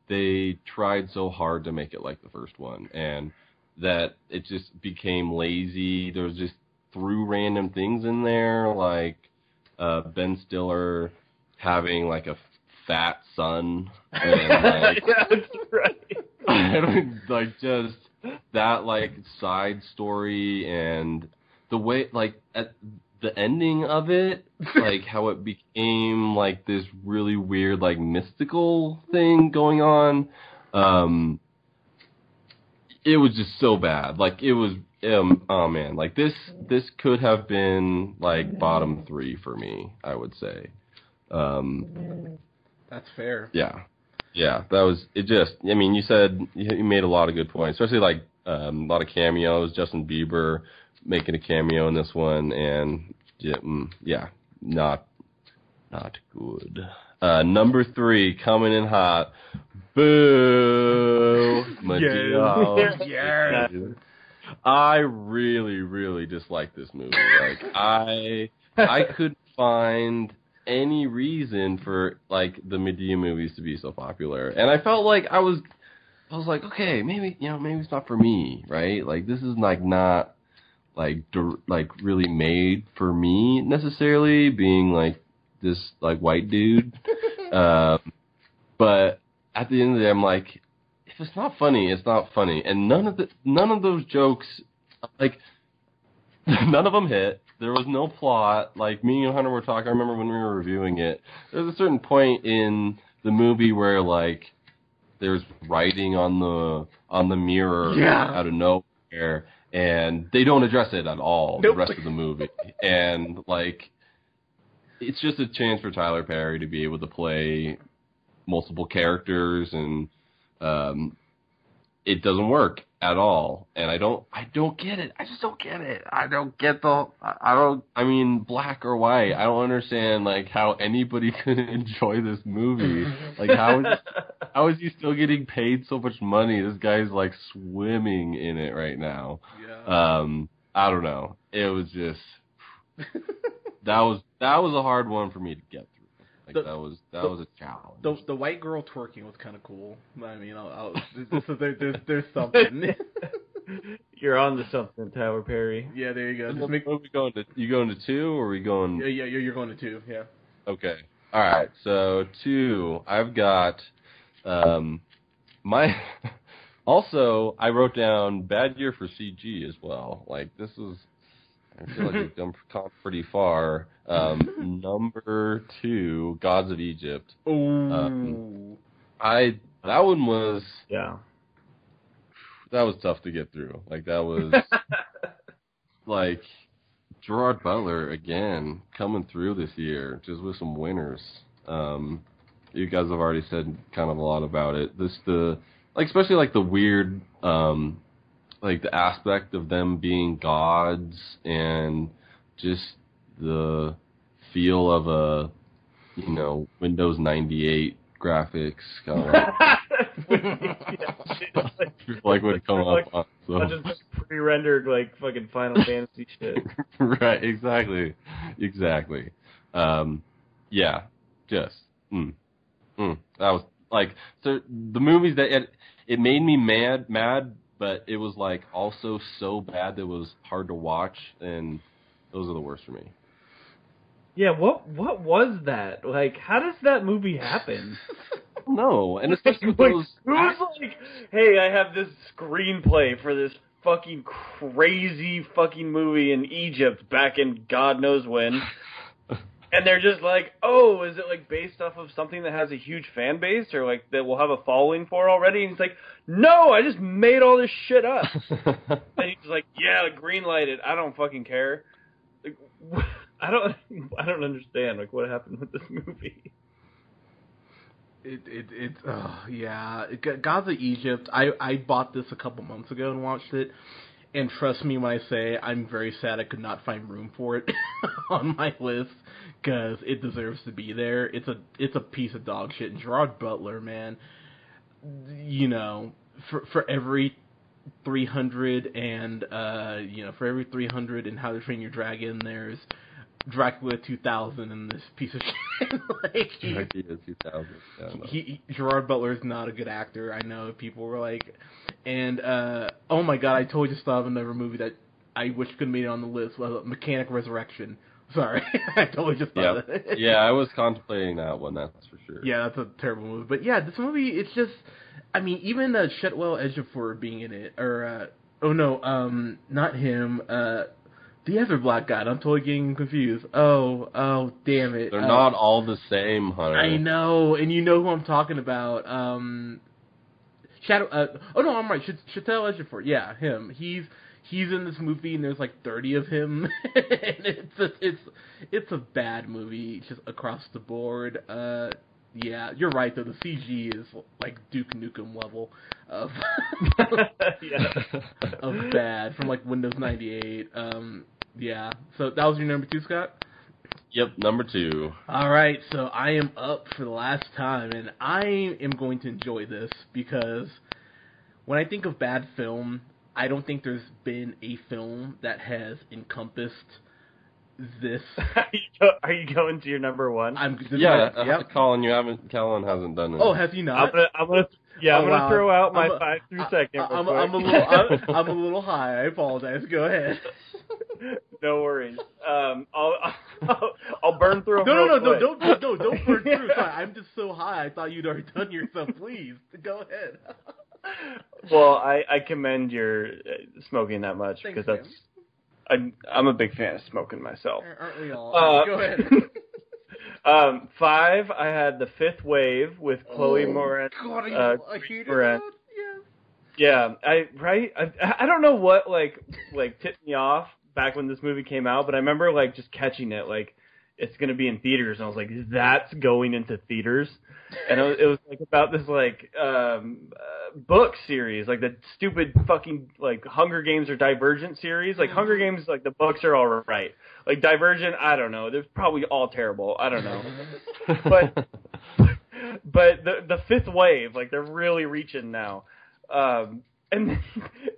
they tried so hard to make it like the first one, and that it just became lazy. There was just threw random things in there, like Ben Stiller having like a fat son, and like That's right. and like just that like side story, and the way like at the ending of it, like how it became like this really weird like mystical thing going on. It was just so bad. Like it was oh man, like this could have been like bottom 3 for me, I would say. That's fair. Yeah, that was it. Just, I mean, you said you made a lot of good points, especially like a lot of cameos. Justin Bieber making a cameo in this one, and yeah, not good. Number 3 coming in hot. Boo! Madea. Yes. I really, really dislike this movie. Like I couldn't find any reason for like the Madea movies to be so popular, and I felt like I was like, okay, maybe it's not for me, right? Like this is like not like really made for me necessarily, being like this like white dude. But at the end of the day, I'm like, if it's not funny, it's not funny, and none of those jokes, like none of them hit. There was no plot. Like me and Hunter were talking, I remember when we were reviewing it, there's a certain point in the movie where like there's writing on the mirror out of nowhere, and they don't address it at all the rest of the movie. And like it's just a chance for Tyler Perry to be able to play multiple characters, and it doesn't work at all, and I don't get it. I just don't get it. I don't get I mean, black or white. I don't understand like how anybody could enjoy this movie. Like how is he still getting paid so much money? This guy's like swimming in it right now. Yeah. I don't know. It was just that was a hard one for me to get through. Like that was a challenge. The white girl twerking was kind of cool. I mean, there's something. You're on to something, Tyler Perry. Yeah, there you go. What are we going to? You going to 2 or are we going? Yeah, you're going to 2. Yeah. Okay. All right. So 2, I've got my. Also, I wrote down bad year for CG as well. Like this is. I feel like we've gone pretty far. Number 2, Gods of Egypt. Ooh. That one was that was tough to get through. Like that was like Gerard Butler again coming through this year just with some winners. You guys have already said kind of a lot about it. Especially like the weird like the aspect of them being gods and just the feel of a, Windows 98 graphics kind of like would come up on. So. Just pre-rendered like fucking Final Fantasy shit. Right, exactly. Yeah, just that was like so the movies that it made me mad. But it was like also so bad that it was hard to watch, and those are the worst for me. Yeah, what was that? Like, how does that movie happen? No, and especially with like, those. Who's like, hey, I have this screenplay for this fucking crazy fucking movie in Egypt back in God knows when. And they're just like, oh, is it like based off of something that has a huge fan base or like that we'll have a following for already? And he's like, no, I just made all this shit up. And he's like, yeah, green light it. I don't fucking care. Like, I don't understand like what happened with this movie. Gods of Egypt. I bought this a couple months ago and watched it. And trust me when I say I'm very sad I could not find room for it on my list because it deserves to be there. It's a piece of dog shit. And Gerard Butler, man, for every 300 and for every 300 and How to Train Your Dragon, there's Dracula 2000 and this piece of shit. Dracula 2000. Yeah, Gerard Butler is not a good actor. I know people were like, and oh my god, I totally just thought of another movie that I wish could have made it on the list. Was Mechanic Resurrection. Sorry, I totally just thought of it. Yeah, I was contemplating that one. That's for sure. Yeah, that's a terrible movie. But yeah, this movie, it's just, I mean, even Chetwell Ejiofor being in it, or not him. The other black guy. I'm totally getting confused. Oh, damn it. They're not all the same, Hunter. I know, and you know who I'm talking about. I'm right. Chetwell Ejiofor. Yeah, him. He's in this movie, and there's like 30 of him, and it's a bad movie just across the board. Yeah, you're right though. The CG is like Duke Nukem level of of bad from like Windows 98. Yeah. So that was your number 2, Scott? Yep, number 2. All right, so I am up for the last time, and I am going to enjoy this because when I think of bad film, I don't think there's been a film that has encompassed this. Are you going to your number 1? Yep. Colin hasn't done it. Oh, has he not? I'm gonna throw out my 5 through second. I'm a little high. I apologize. Go ahead. No worries. I'll burn through them. No, don't burn through. Sorry, I'm just so high. I thought you'd already done yourself. Please go ahead. Well, I commend your smoking that much. Thanks, because that's. I'm a big fan of smoking myself. Aren't we all? Go ahead. 5, I had The Fifth Wave with Chloe Moretz. God, I hated that. Yeah, I don't know what like tipped me off back when this movie came out, but I remember like just catching it. Like it's going to be in theaters. And I was like, that's going into theaters? And it was like about this like book series, like the stupid fucking like Hunger Games or Divergent series. Like Hunger Games, like the books are all right. Like Divergent, I don't know. They're probably all terrible. I don't know. But the fifth wave, like they're really reaching now. And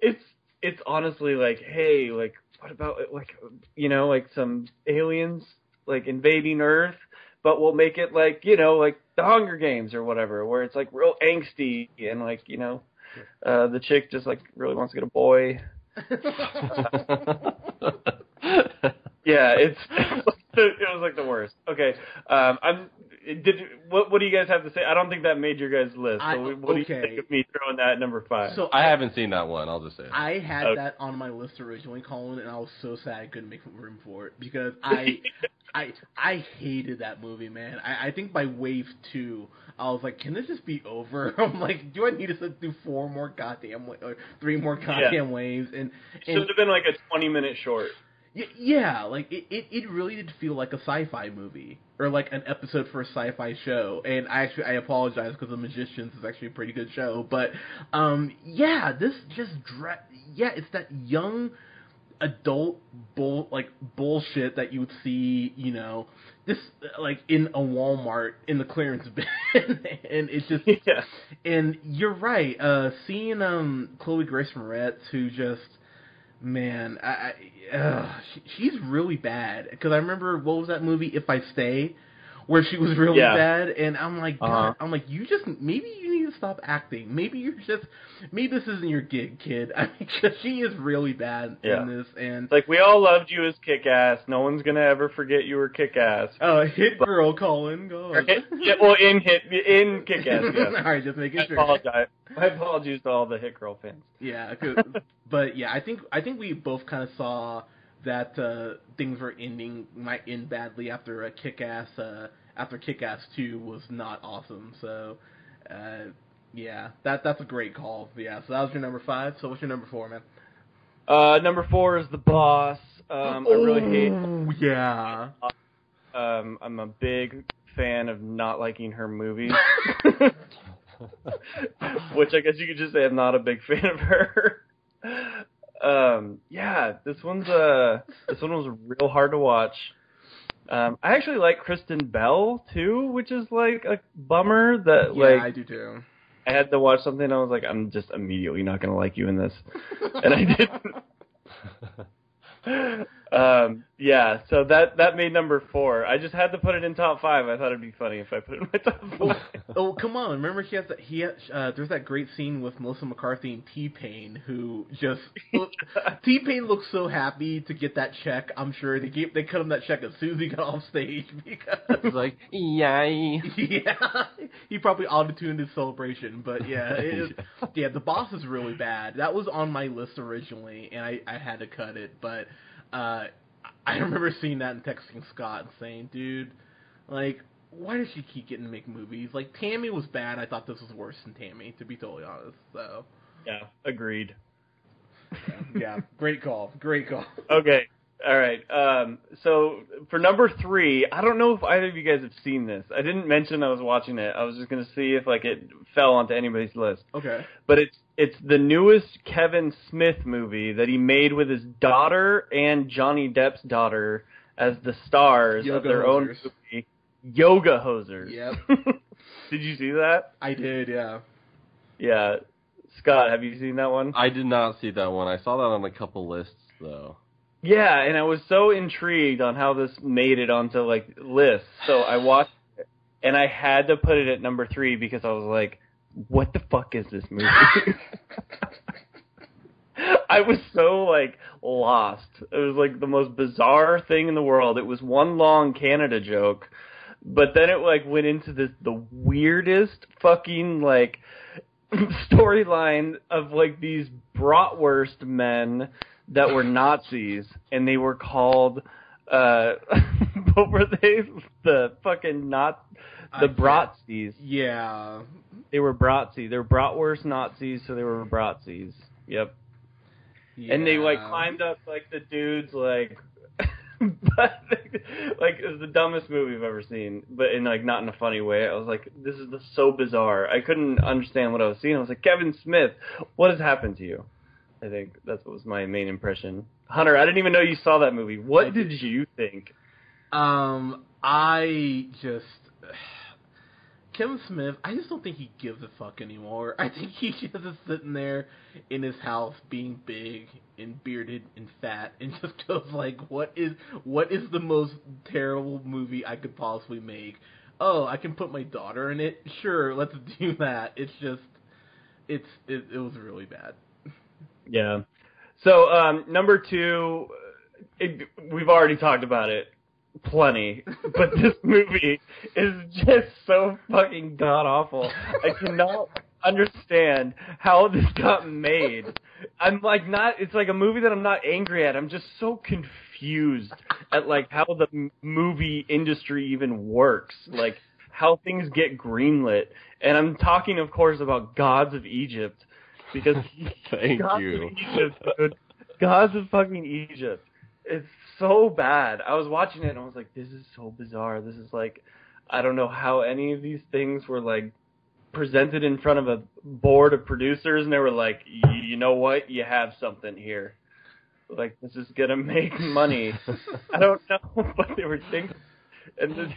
it's honestly like, hey, like what about like like some aliens like invading Earth, but we'll make it like like the Hunger Games or whatever, where it's like real angsty and like the chick just like really wants to get a boy. Yeah, it was like the worst. Okay, what do you guys have to say? I don't think that made your guys' list. So what do you think of me throwing that at number 5? So I haven't seen that one. I'll just say it. I had that on my list originally, Colin, and I was so sad I couldn't make room for it because I hated that movie, man. I think by wave 2, I was like, can this just be over? I'm like, do I need to sit through 3 more goddamn waves? And should have been like a 20-minute short. Yeah, like it really did feel like a sci-fi movie or like an episode for a sci-fi show. And I apologize because The Magicians is actually a pretty good show, but this just it's that young adult bullshit that you would see, this like in a Walmart in the clearance bin, and it's just And you're right, seeing Chloe Grace Moretz, who just. Man, she's really bad. Because I remember, what was that movie, If I Stay, where she was really bad, and I'm like, God, maybe you need to stop acting. Maybe this isn't your gig, kid. I mean, she is really bad in this, and it's like we all loved you as Kick-Ass. No one's gonna ever forget you were Kick-Ass. Hit girl, Colin. Go on. In Kick-Ass. Yes. All right, just making sure. My apologies to all the Hit Girl fans. Yeah, but yeah, I think we both kind of saw that things might end badly after Kick-Ass. After Kick-Ass 2 was not awesome, so that's a great call. Yeah, so that was your number 5. So what's your number 4, man? Number 4 is The Boss. I really hate. Yeah. I'm a big fan of not liking her movies, which I guess you could just say I'm not a big fan of her. This one was real hard to watch. I actually like Kristen Bell too, which is like a bummer that I do too. I had to watch something and I was like, I'm just immediately not gonna like you in this. And I didn't. So that made number 4. I just had to put it in top 5. I thought it'd be funny if I put it in my top 4. Oh, come on! Remember there's that great scene with Melissa McCarthy and T-Pain, who just T-Pain looks so happy to get that check. I'm sure they cut him that check as soon as he got off stage because he's like, yay! Yeah, he probably auto-tuned his celebration, but The Boss is really bad. That was on my list originally, and I had to cut it, but. I remember seeing that and texting Scott and saying, dude, like, why does she keep getting to make movies? Like, Tammy was bad. I thought this was worse than Tammy, to be totally honest. So. Yeah, agreed. Yeah, great call. Okay, all right. So for number 3, I don't know if either of you guys have seen this. I didn't mention I was watching it. I was just going to see if like it fell onto anybody's list. Okay. But it's the newest Kevin Smith movie that he made with his daughter and Johnny Depp's daughter as the stars of their own movie, Yoga Hosers. Yep. Did you see that? I did, yeah. Yeah. Scott, have you seen that one? I did not see that one. I saw that on a couple lists, though. Yeah, and I was so intrigued on how this made it onto, like, lists. So I watched it, and I had to put it at number 3 because I was like, what the fuck is this movie? I was so, like, lost. It was, like, the most bizarre thing in the world. It was one long Canada joke, but then it, like, went into the weirdest fucking, like, storyline of, like, these bratwurst men that were Nazis, and they were called, what were they? The fucking Bratzis. Yeah. They were Bratzi. They were bratwurst Nazis, so they were Bratzis. Yep. Yeah. And they, like, climbed up, like, the dude's, like, but like it was the dumbest movie I've ever seen, but in like not in a funny way. I was like, this is so bizarre. I couldn't understand what I was seeing. I was like, Kevin Smith, what has happened to you? I think that's what was my main impression. Hunter, I didn't even know you saw that movie. What did you think? I just Kevin Smith, I just don't think he gives a fuck anymore. I think he just is sitting there in his house being big and bearded and fat and just goes like, what is the most terrible movie I could possibly make? Oh, I can put my daughter in it? Sure, let's do that. It's just, it was really bad. Yeah. So, number 2, we've already talked about it plenty, but this movie is just so fucking god-awful. I cannot understand how this got made. I'm like it's like a movie that I'm not angry at. I'm just so confused at like how the movie industry even works. Like how things get greenlit. And I'm talking, of course, about Gods of Egypt. Because Thank Gods you. of Egypt, dude. Gods of fucking Egypt. It's so bad. I was watching it and I was like, this is so bizarre. This is like, I don't know how any of these things were like presented in front of a board of producers and they were like, you know what? You have something here. Like, this is going to make money. I don't know what they were thinking. And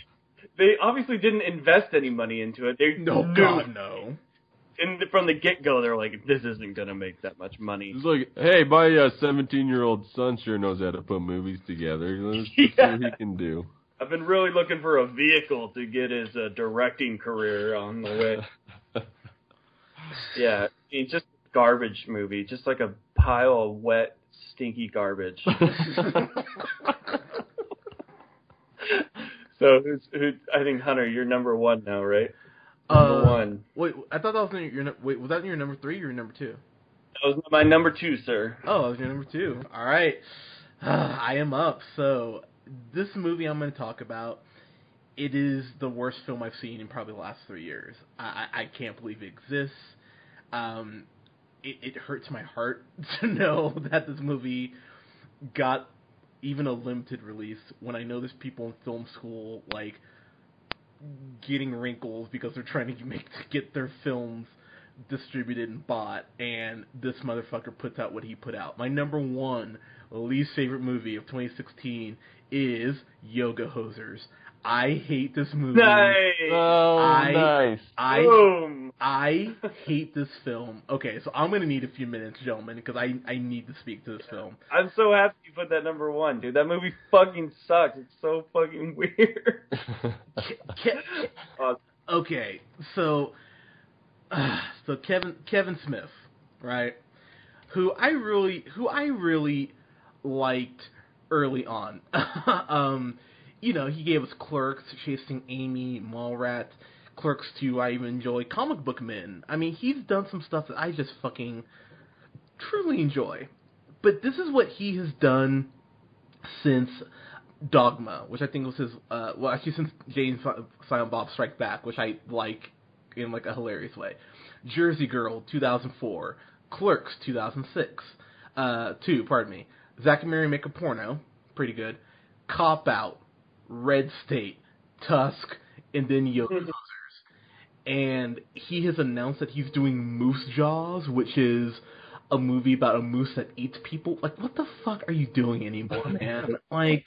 they obviously didn't invest any money into it. They No, knew. God, no. And from the get-go, they're like, this isn't going to make that much money. It's like, hey, my 17-year-old son sure knows how to put movies together. Let's see what he can do. I've been really looking for a vehicle to get his directing career on the way. Yeah, it's just a garbage movie. Just like a pile of wet, stinky garbage. So, I think, Hunter, you're number 1 now, right? Number 1. Wait, I thought that was was that in your number 3 or your number 2? That was my number 2, sir. Oh, that was your number 2. All right. I am up. So, this movie I'm going to talk about, it is the worst film I've seen in probably the last 3 years. I can't believe it exists. It hurts my heart to know that this movie got even a limited release when I know there's people in film school, like, getting wrinkles because they're trying to get their films distributed and bought, and this motherfucker puts out what he put out. My number 1 least favorite movie of 2016 is Yoga Hosers. I hate this movie. Nice! Nice. Boom! I hate this film. Okay, so I'm going to need a few minutes, gentlemen, because I need to speak to this film. I'm so happy you put that number 1, dude. That movie fucking sucks. It's so fucking weird. Okay, so Kevin Smith, right? Who I really liked early on. You know, he gave us Clerks, Chasing Amy, Mallrats, Clerks 2, I even enjoy, Comic Book Men. I mean, he's done some stuff that I just fucking truly enjoy. But this is what he has done since Dogma, which I think was his, since Jay and Silent Bob Strike Back, which I like in like a hilarious way. Jersey Girl, 2004. Clerks, 2006. Zack and Mary Make a Porno, pretty good. Cop Out, Red State, Tusk, and then Yoga Hosers. And he has announced that he's doing Moose Jaws, which is a movie about a moose that eats people. Like, what the fuck are you doing anymore, man? Like,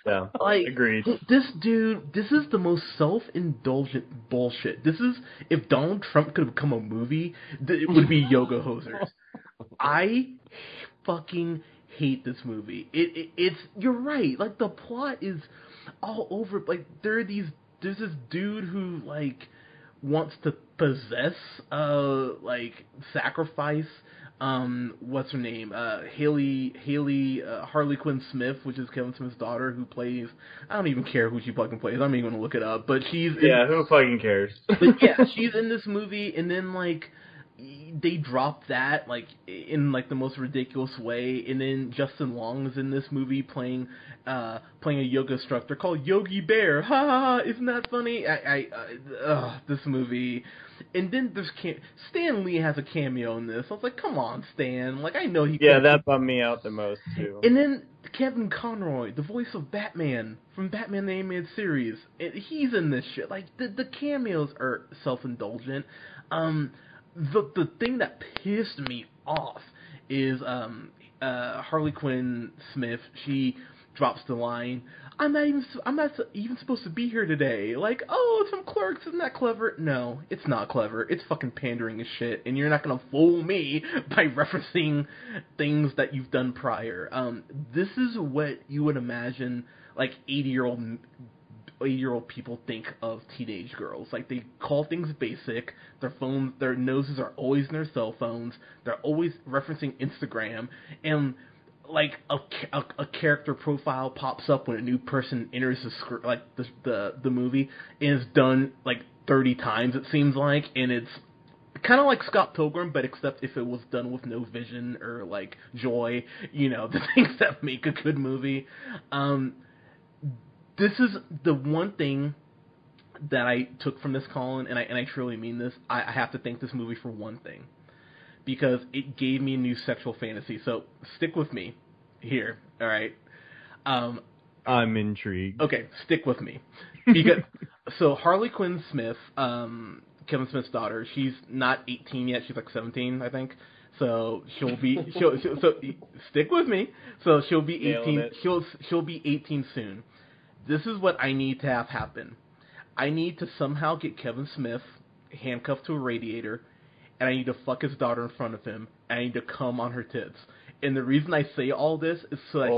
Yeah, agreed. This dude, this is the most self-indulgent bullshit. This is, if Donald Trump could have become a movie, it would be Yoga Hosers. I fucking hate this movie. It's, you're right, like, the plot is all over, like, there's this dude who, like, wants to possess, like, sacrifice, what's her name, Haley, Harley Quinn Smith, which is Kevin Smith's daughter, who plays, I don't even care who she fucking plays, I'm even gonna look it up, but she's who fucking cares? But yeah, she's in this movie, and then, like, they drop that, like, in, like, the most ridiculous way, and then Justin Long is in this movie playing a yoga instructor called Yogi Bear. Ha ha ha, isn't that funny? This movie. And then there's Stan Lee has a cameo in this. I was like, come on, Stan. Like, I know he Yeah, that bummed me out the most, too. And then Kevin Conroy, the voice of Batman from Batman the Animated Series. He's in this shit. Like, the cameos are self-indulgent. The thing that pissed me off is Harley Quinn Smith. She drops the line, I'm not even supposed to be here today. Like, oh, it's from Clerks, isn't that clever? No, it's not clever. It's fucking pandering as shit, and you're not gonna fool me by referencing things that you've done prior. This is what you would imagine, like, 80-year-old people think of teenage girls. Like, they call things basic. Their noses are always in their cell phones. They're always referencing Instagram, and like a character profile pops up when a new person enters the movie, and it's done like 30 times, it seems like, and it's kind of like Scott Pilgrim, but except if it was done with no vision or like joy, the things that make a good movie. This is the one thing that I took from this, Colin, and I truly mean this. I have to thank this movie for one thing, because it gave me a new sexual fantasy. So stick with me here, all right? I'm intrigued. Okay, stick with me, because so Harley Quinn Smith, Kevin Smith's daughter, she's not 18 yet. She's like 17, I think. So she'll stick with me. So she'll be 18. She'll be 18 soon. This is what I need to have happen. I need to somehow get Kevin Smith handcuffed to a radiator, and I need to fuck his daughter in front of him, and I need to come on her tits. And the reason I say all this is so that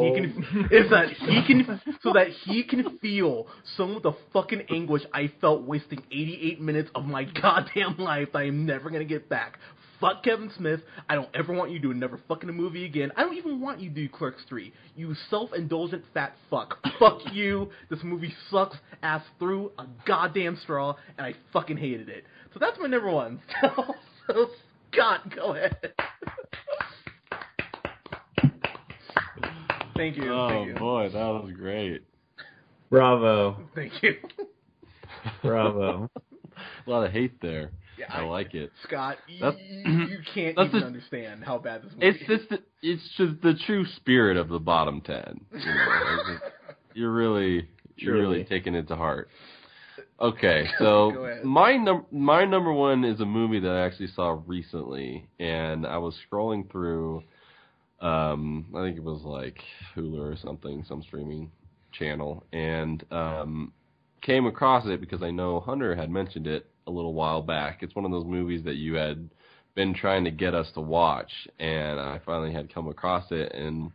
he can feel some of the fucking anguish I felt wasting 88 minutes of my goddamn life that I am never gonna get back. Fuck Kevin Smith. I don't ever want you to do another fucking movie again. I don't even want you to do Clerks 3. You self-indulgent fat fuck. Fuck you. This movie sucks ass through a goddamn straw, and I fucking hated it. So that's my number one. So Scott, go ahead. Thank you. Oh, thank you. Boy, that was great. Bravo. Thank you. Bravo. A lot of hate there. Yeah, I like it. Scott, you can't that's even just, understand how bad this movie is. It's just the true spirit of the bottom 10. You're really taking it to heart. Okay, so my number one is a movie that I actually saw recently, and I was scrolling through. I think it was like Hulu or something, some streaming channel, and came across it because I know Hunter had mentioned it a little while back. It's one of those movies that you had been trying to get us to watch, and I finally had come across it and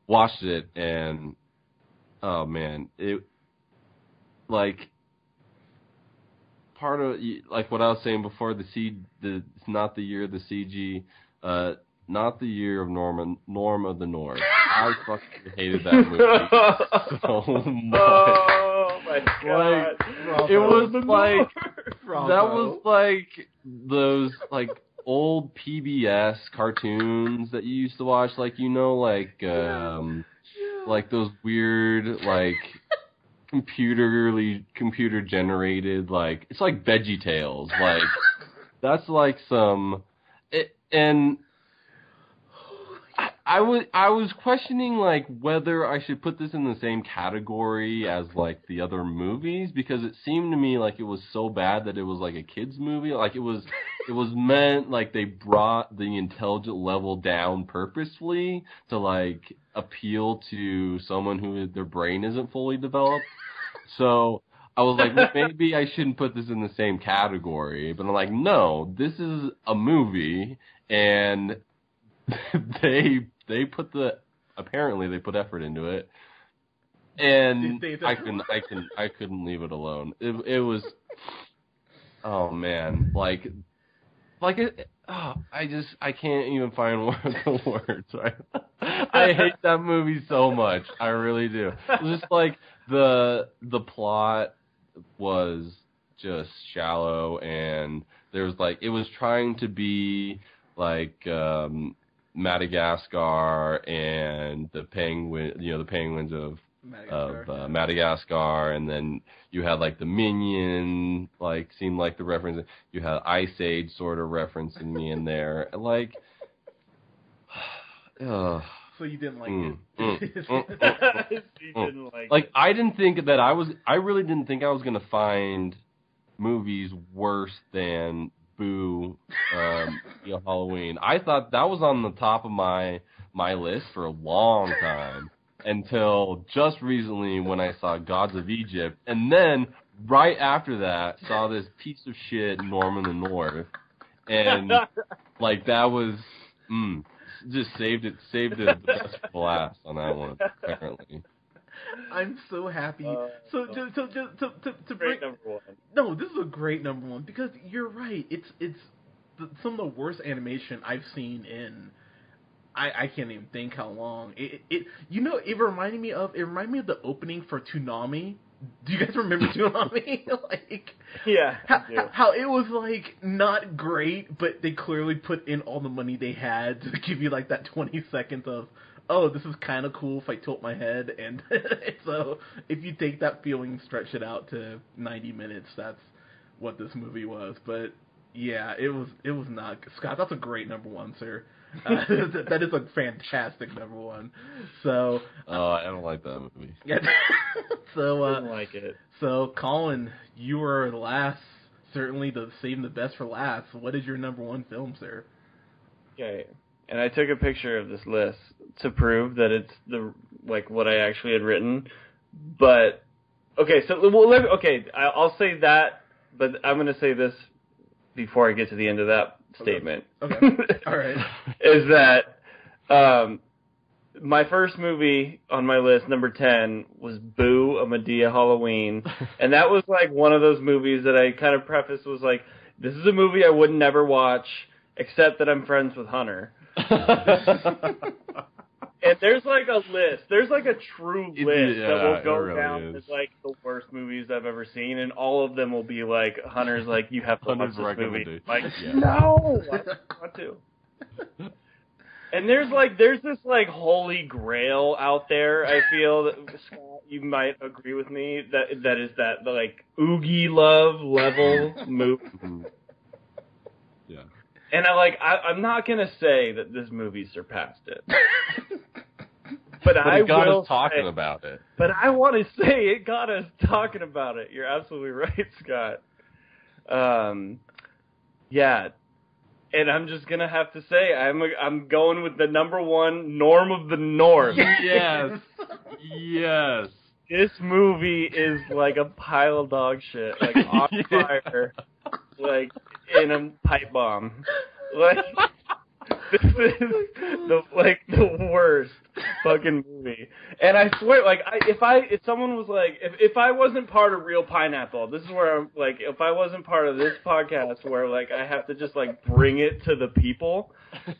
watched it, and oh man, it like part of like what I was saying before, it's not the year of the CG, not the year of Norm of the North. I fucking hated that movie so much. Oh my god! Like, it was like that was like those like old PBS cartoons that you used to watch, like like those weird like computer generated, like it's like VeggieTales, like that's like and I was questioning like whether I should put this in the same category as like the other movies, because it seemed to me like it was so bad that it was like a kids movie. Like it was meant like they brought the intelligent level down purposefully to like appeal to someone who their brain isn't fully developed. So I was like, well, maybe I shouldn't put this in the same category. But I'm like, no, this is a movie, and they put apparently they put effort into it, and I couldn't leave it alone. It was, oh man, like it. Oh, I can't even find the words. I hate that movie so much. I really do. It's just like the plot was just shallow, and there was like it was trying to be like Madagascar and the penguins of Madagascar, and then you had like the Minion, like seemed like the reference. You had Ice Age sort of referencing me in there, like. So So you didn't like it. He didn't like Like it. I really didn't think I was gonna find movies worse than Boo, Halloween. I thought that was on the top of my list for a long time until just recently when I saw Gods of Egypt, and then right after that saw this piece of shit Norm in the North, and like that was just saved it the best for last on that one apparently. I'm so happy. So to Great bring number one. no, this is a great number one because you're right. It's some of the worst animation I've seen in. I can't even think how long. It reminded me of the opening for Toonami. Do you guys remember Toonami? Like, Yeah. how it was like not great, but they clearly put in all the money they had to give you like that 20 seconds of, oh, this is kind of cool if I tilt my head, and so if you take that feeling and stretch it out to 90 minutes, that's what this movie was. But yeah, it was not. Scott, that's a great number one, sir. That is a fantastic number one. So I don't like that movie. yeah. So I didn't like it. So Colin, you were last. Certainly, saving the best for last. What is your number one film, sir? Okay. And I took a picture of this list to prove that it's what I actually had written. But okay, so I'll say that, but I'm going to say this before I get to the end of that statement. Okay. All right. Is that my first movie on my list, number 10, was Boo, A Madea Halloween. And that was like one of those movies that I kind of prefaced was like, this is a movie I would never watch, except that I'm friends with Hunter. And there's like a list. There's like a true list that will go really down is. as like the worst movies I've ever seen, and all of them will be like Hunter's like, you have to watch Hunter's this movie. recommendation. Like, Yeah. no, I don't want to. And there's this like holy grail out there. I feel that Scott, you might agree with me that is the like Oogie Love level movie. Yeah. And I'm not gonna say that this movie surpassed it. But But it got will us talking say, about it. But I want to say it got us talking about it. You're absolutely right, Scott. Yeah. And I'm just gonna have to say I'm going with the number one, Norm of the North. Yes. Yes. This movie is like a pile of dog shit, like on fire, like in a pipe bomb. Like this is the worst fucking movie. And I swear, like if someone was like, if I wasn't part of Real Pineapple, this is where I'm like, if I wasn't part of this podcast where like I have to just like bring it to the people,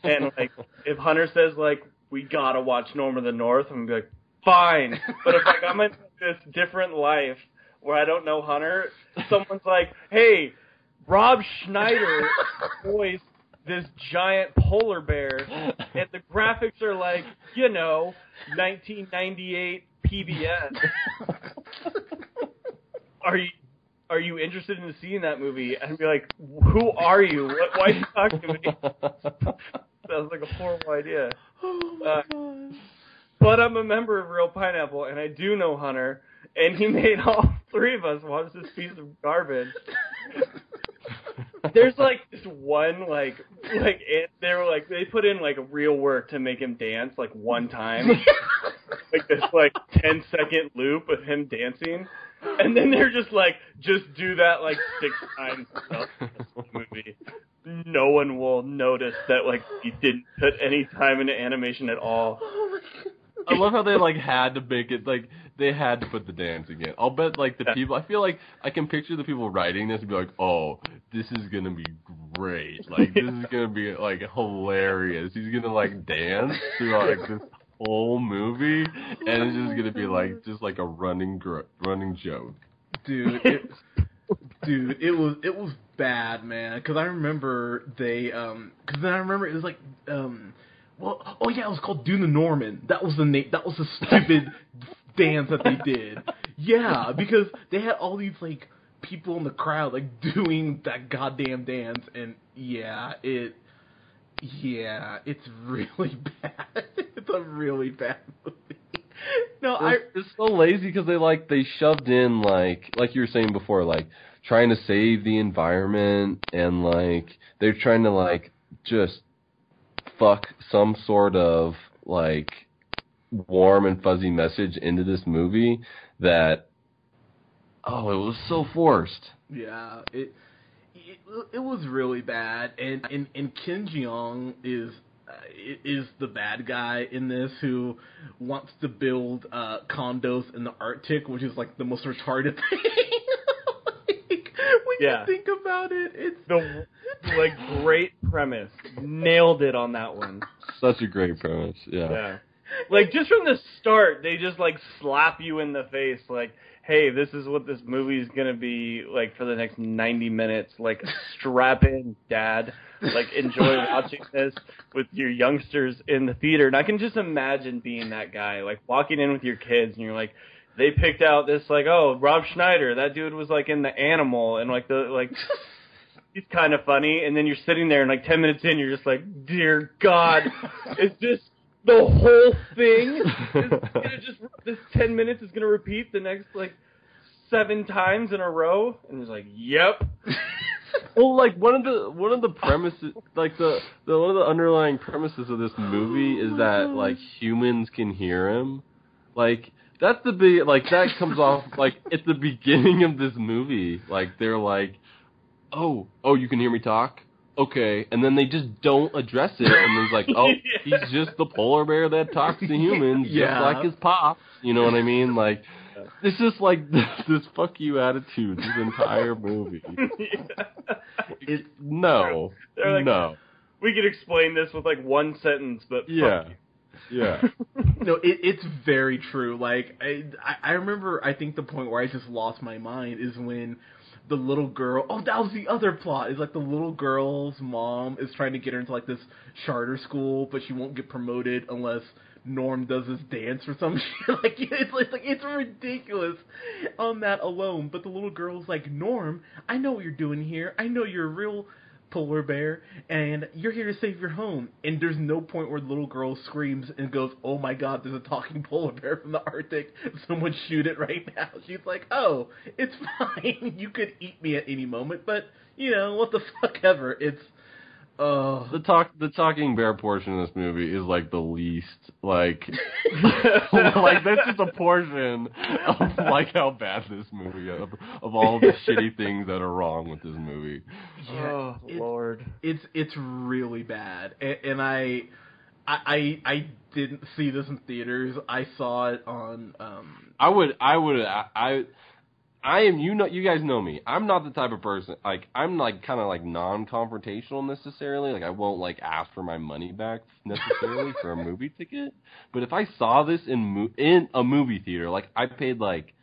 and like if Hunter says like we gotta watch Norm of the North, I'm gonna be like, fine. But if like I'm in this different life where I don't know Hunter, someone's like, hey, Rob Schneider voiced this giant polar bear, and the graphics are like, 1998 PBS. Are you interested in seeing that movie? And I'd be like, who are you? Why are you talking to me? Sounds like a horrible idea. Oh my God. But I'm a member of Real Pineapple, and I do know Hunter, and he made all three of us watch this piece of garbage. There's like this one they were like they put in like real work to make him dance like one time, like this like 10-second loop of him dancing, and then they're just like just do that like 6 times throughout the movie. No one will notice that like he didn't put any time into animation at all. Oh my God. I love how they like had to make it like they had to put the dancing in. I'll bet like the people. I feel like I can picture the people writing this and be like, "Oh, this is gonna be great. Like this is gonna be like hilarious. He's gonna like dance throughout like this whole movie, and it's just gonna be like just like a running joke." Dude, it was bad, man. Because I remember it was like it was called Do the Norman. That was the name. That was the stupid dance that they did. Yeah, because they had all these like people in the crowd like doing that goddamn dance, and it's really bad. It's a really bad movie. No, It's so lazy because they shoved in like you were saying before, like trying to save the environment, and like they're trying to like just fuck some sort of like warm and fuzzy message into this movie that it was so forced. Yeah, it was really bad, and Kim Jeong is the bad guy in this, who wants to build condos in the Arctic, which is like the most retarded thing. When you think about it, it's the great premise. Nailed it on that one. Such a great premise. Yeah. Like, just from the start, they just like slap you in the face, like, hey, this is what this movie is gonna be like for the next 90 minutes. Like, strap in, Dad. Like, enjoy watching this with your youngsters in the theater. And I can just imagine being that guy, like walking in with your kids, and you're like, they picked out this, like, oh, Rob Schneider, that dude was like in The Animal, and like he's kind of funny. And then you're sitting there, and like 10 minutes in, you're just like, dear God, is this the whole thing? This 10 minutes is gonna repeat the next like 7 times in a row? And it's like, yep. Well, like one of the premises, like the one of the underlying premises of this movie is that like humans can hear him. Like that's the big, like that comes off like at the beginning of this movie. Like they're like, oh, you can hear me talk? Okay, and then they just don't address it, and it's like, oh, he's just the polar bear that talks to humans, just like his pop. You know what I mean? Like, it's just like this fuck you attitude this entire movie. No. We could explain this with like one sentence, but yeah. No, it's very true. Like, I remember, I think the point where I just lost my mind is when the little girl, that was the other plot, is like the little girl's mom is trying to get her into like this charter school, but she won't get promoted unless Norm does this dance or some shit. Like, it's ridiculous on that alone. But the little girl's like, Norm, I know what you're doing here. I know you're a real polar bear, and you're here to save your home. And there's no point where the little girl screams and goes, oh my God, there's a talking polar bear from the Arctic. Someone shoot it right now. She's like, oh, it's fine. You could eat me at any moment, but, you know, what the fuck ever. It's, the talking bear portion of this movie is like the least, like, like that's just a portion of like how bad this movie is, of all the shitty things that are wrong with this movie. Yeah, Lord, it's really bad, and I didn't see this in theaters. I saw it on. I am, you guys know me. I'm not the type of person, like, I'm, like, kind of, like, non-confrontational necessarily. Like, I won't, like, ask for my money back necessarily for a movie ticket. But if I saw this in a movie theater, like, I paid, like,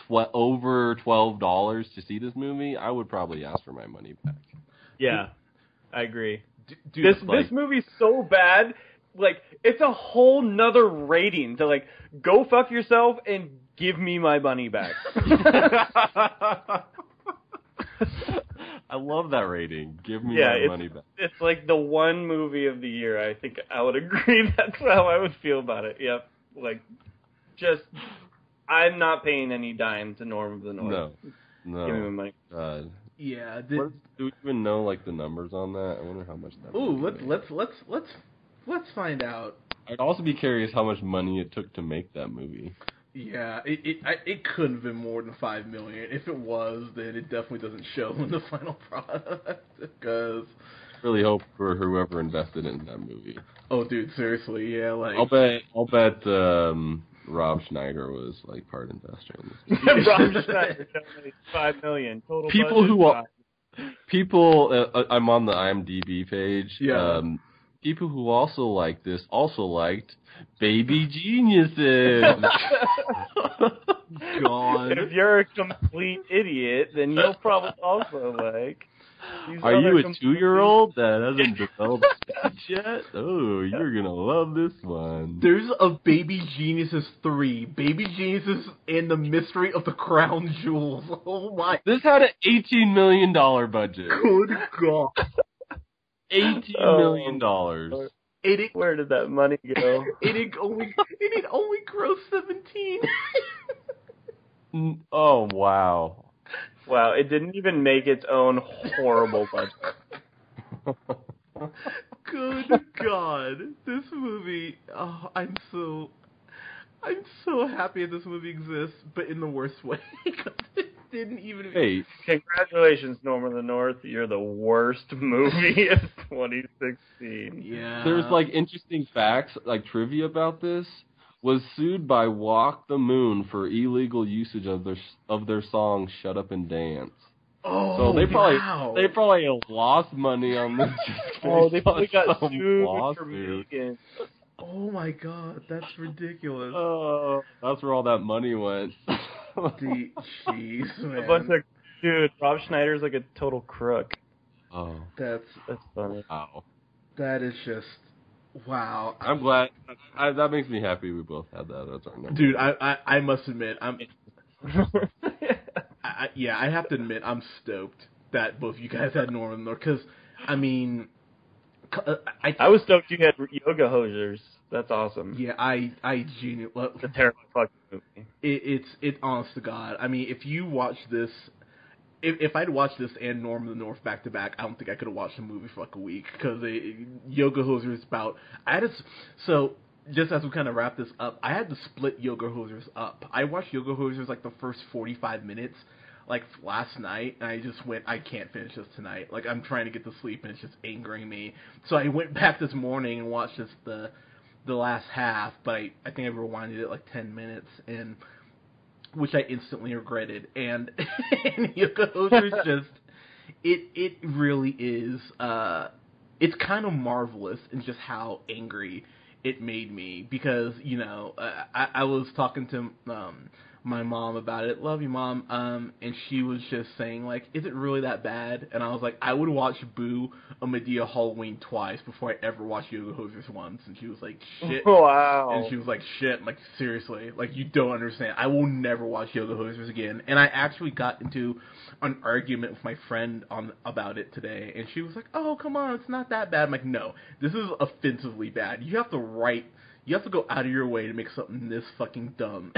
over $12 to see this movie, I would probably ask for my money back. Yeah, I agree. Dude, this movie's so bad, like, it's a whole nother rating to, like, go fuck yourself and give me my money back. I love that rating. Give me my money back. It's like the one movie of the year. I think I would agree that's how I would feel about it. Yep. Like, just, I'm not paying any dime to Norm of the North. No. Give me my money. Yeah. Do we even know, like, the numbers on that? I wonder how much that let's find out. I'd also be curious how much money it took to make that movie. Yeah, it couldn't have been more than $5 million. If it was, then it definitely doesn't show in the final product. Because really hope for whoever invested in that movie. Oh, dude, seriously, yeah, like I'll bet Rob Schneider was like part investor in this movie. Rob Schneider donated $5 million total. I'm on the IMDb page. Yeah. People who also like this also liked Baby Geniuses. God. If you're a complete idiot, then you'll probably also like. Are you a 2-year-old that hasn't developed speech yet? Oh, you're gonna love this one. There's a Baby Geniuses 3. Baby Geniuses and the Mystery of the Crown Jewels. Oh my. This had an $18 million budget. Good God. $18 million. It Where did that money go? it only grossed 17. Oh wow. Wow, it didn't even make its own horrible budget. Good God, this movie! Oh, I'm so happy this movie exists, but in the worst way because it didn't even. Hey, Congratulations, Norman of the North. You're the worst movie of 2016. Yeah. there's like interesting facts, like trivia about this. Was sued by Walk the Moon for illegal usage of their song "Shut Up and Dance." Oh, So they wow. probably lost money on this. Oh, they probably got some sued for lawsuit. millions. Oh my God, that's ridiculous. Oh, that's where all that money went. Jeez, man. A bunch of dude. Rob Schneider's like a total crook. Oh, That's funny. wow. That is just wow. I'm glad. That makes me happy. We both had that as our number. Dude, I must admit, I have to admit, I'm stoked that both you guys had Norman North, because, I mean, I was stoked you had Yoga Hosers. That's awesome. Yeah, I genuinely, well, It's a terrible fucking movie. it's honest to God. I mean, if you watch this, if I'd watched this and Norman of the North back to back, I don't think I could have watched the movie for like a week, because Yoga Hosers about, so just as we kind of wrap this up, I had to split Yoga Hosers up. I watched Yoga Hosers like the first 45 minutes, like last night, and I just went, I can't finish this tonight. Like, I'm trying to get to sleep, and it's just angering me. So I went back this morning and watched this, the last half, but I think I rewinded it like 10 minutes, and which I instantly regretted. And Yoga Hosers just, it really is, it's kind of marvelous in just how angry it made me, because, you know, I was talking to my mom about it. Love you, Mom. And she was just saying, like, is it really that bad? And I was like, I would watch Boo a Medea Halloween twice before I ever watched Yoga Hosers once. And she was like, shit. Wow. And she was like, shit. I'm like, seriously. Like, you don't understand. I will never watch Yoga Hosers again. And I actually got into an argument with my friend about it today. And she was like, oh, come on, it's not that bad. I'm like, no, this is offensively bad. You have to go out of your way to make something this fucking dumb.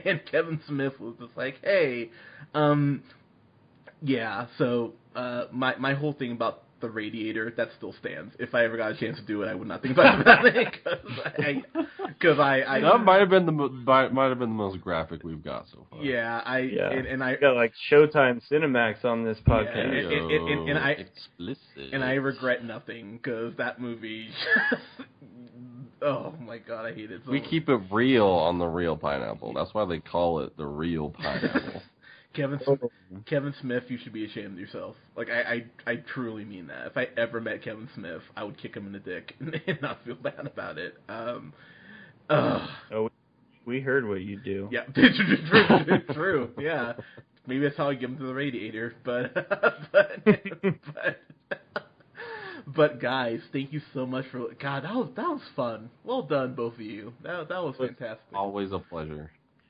And Kevin Smith was just like, hey, yeah, so my whole thing about the Radiator, that still stands. If I ever got a chance to do it, I would not think about it, because I that might have been the most graphic we've got so far. Yeah, and I got like Showtime Cinemax on this podcast. and I regret nothing, because that movie oh my God, I hate it so We much. keep it real on the Real Pineapple. That's why they call it the Real Pineapple. Kevin Smith, you should be ashamed of yourself. Like, I truly mean that. If I ever met Kevin Smith, I would kick him in the dick and not feel bad about it. Oh, we heard what you do. Yeah, true. Yeah, maybe that's how I get him to the Radiator. But guys, thank you so much for. God, that was fun. Well done, both of you. That was fantastic. Always a pleasure.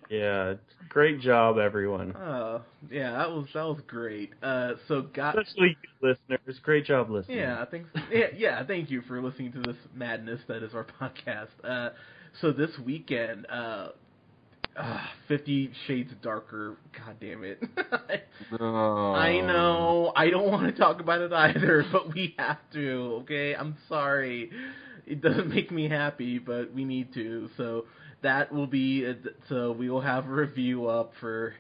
Yeah, great job, everyone. Yeah, that was great. So especially you listeners, great job listening. Yeah, thanks. Yeah, thank you for listening to this madness that is our podcast. So this weekend, 50 Shades Darker. God damn it. No. I know. I don't want to talk about it either, but we have to. Okay, I'm sorry. It doesn't make me happy, but we need to. So that will be. So we will have a review up for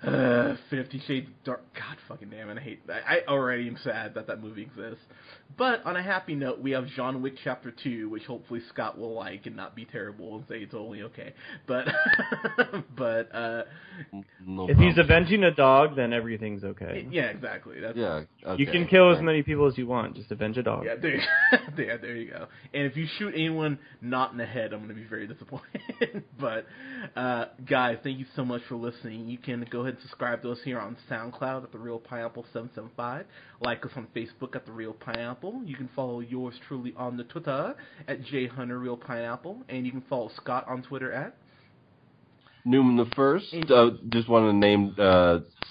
50 Shades Dark. God fucking damn it, I hate that. I already am sad that movie exists. But on a happy note, we have John Wick Chapter 2, which hopefully Scott will like and not be terrible and say it's only okay. But No if he's problem. avenging a dog, then everything's okay. yeah, exactly. That's Yeah. You okay. can kill as many people as you want. Just avenge a dog. Yeah, there you go. And if you shoot anyone not in the head, I'm going to be very disappointed. But, guys, thank you so much for listening. You can go ahead and subscribe to us here on SoundCloud at The Real Pineapple 775. Like us on Facebook at The Real Pineapple. You can follow yours truly on the Twitter at JHunterRealPineapple. And you can follow Scott on Twitter at Newman the First. Just want to name,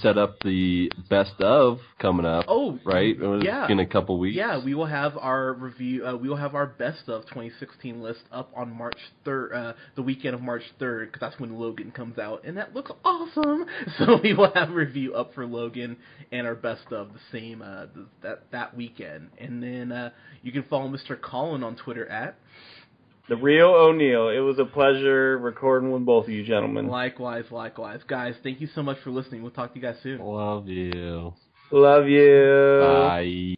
set up the best of coming up. Oh, right? Yeah. In a couple weeks. Yeah, we will have our review. We will have our best of 2016 list up on March 3rd, the weekend of March 3rd, because that's when Logan comes out, and that looks awesome. So we will have a review up for Logan and our best of the same that weekend. And then you can follow Mr. Colin on Twitter at The Real O'Neill. It was a pleasure recording with both of you gentlemen. Likewise. Guys, thank you so much for listening. We'll talk to you guys soon. Love you. Love you. Bye.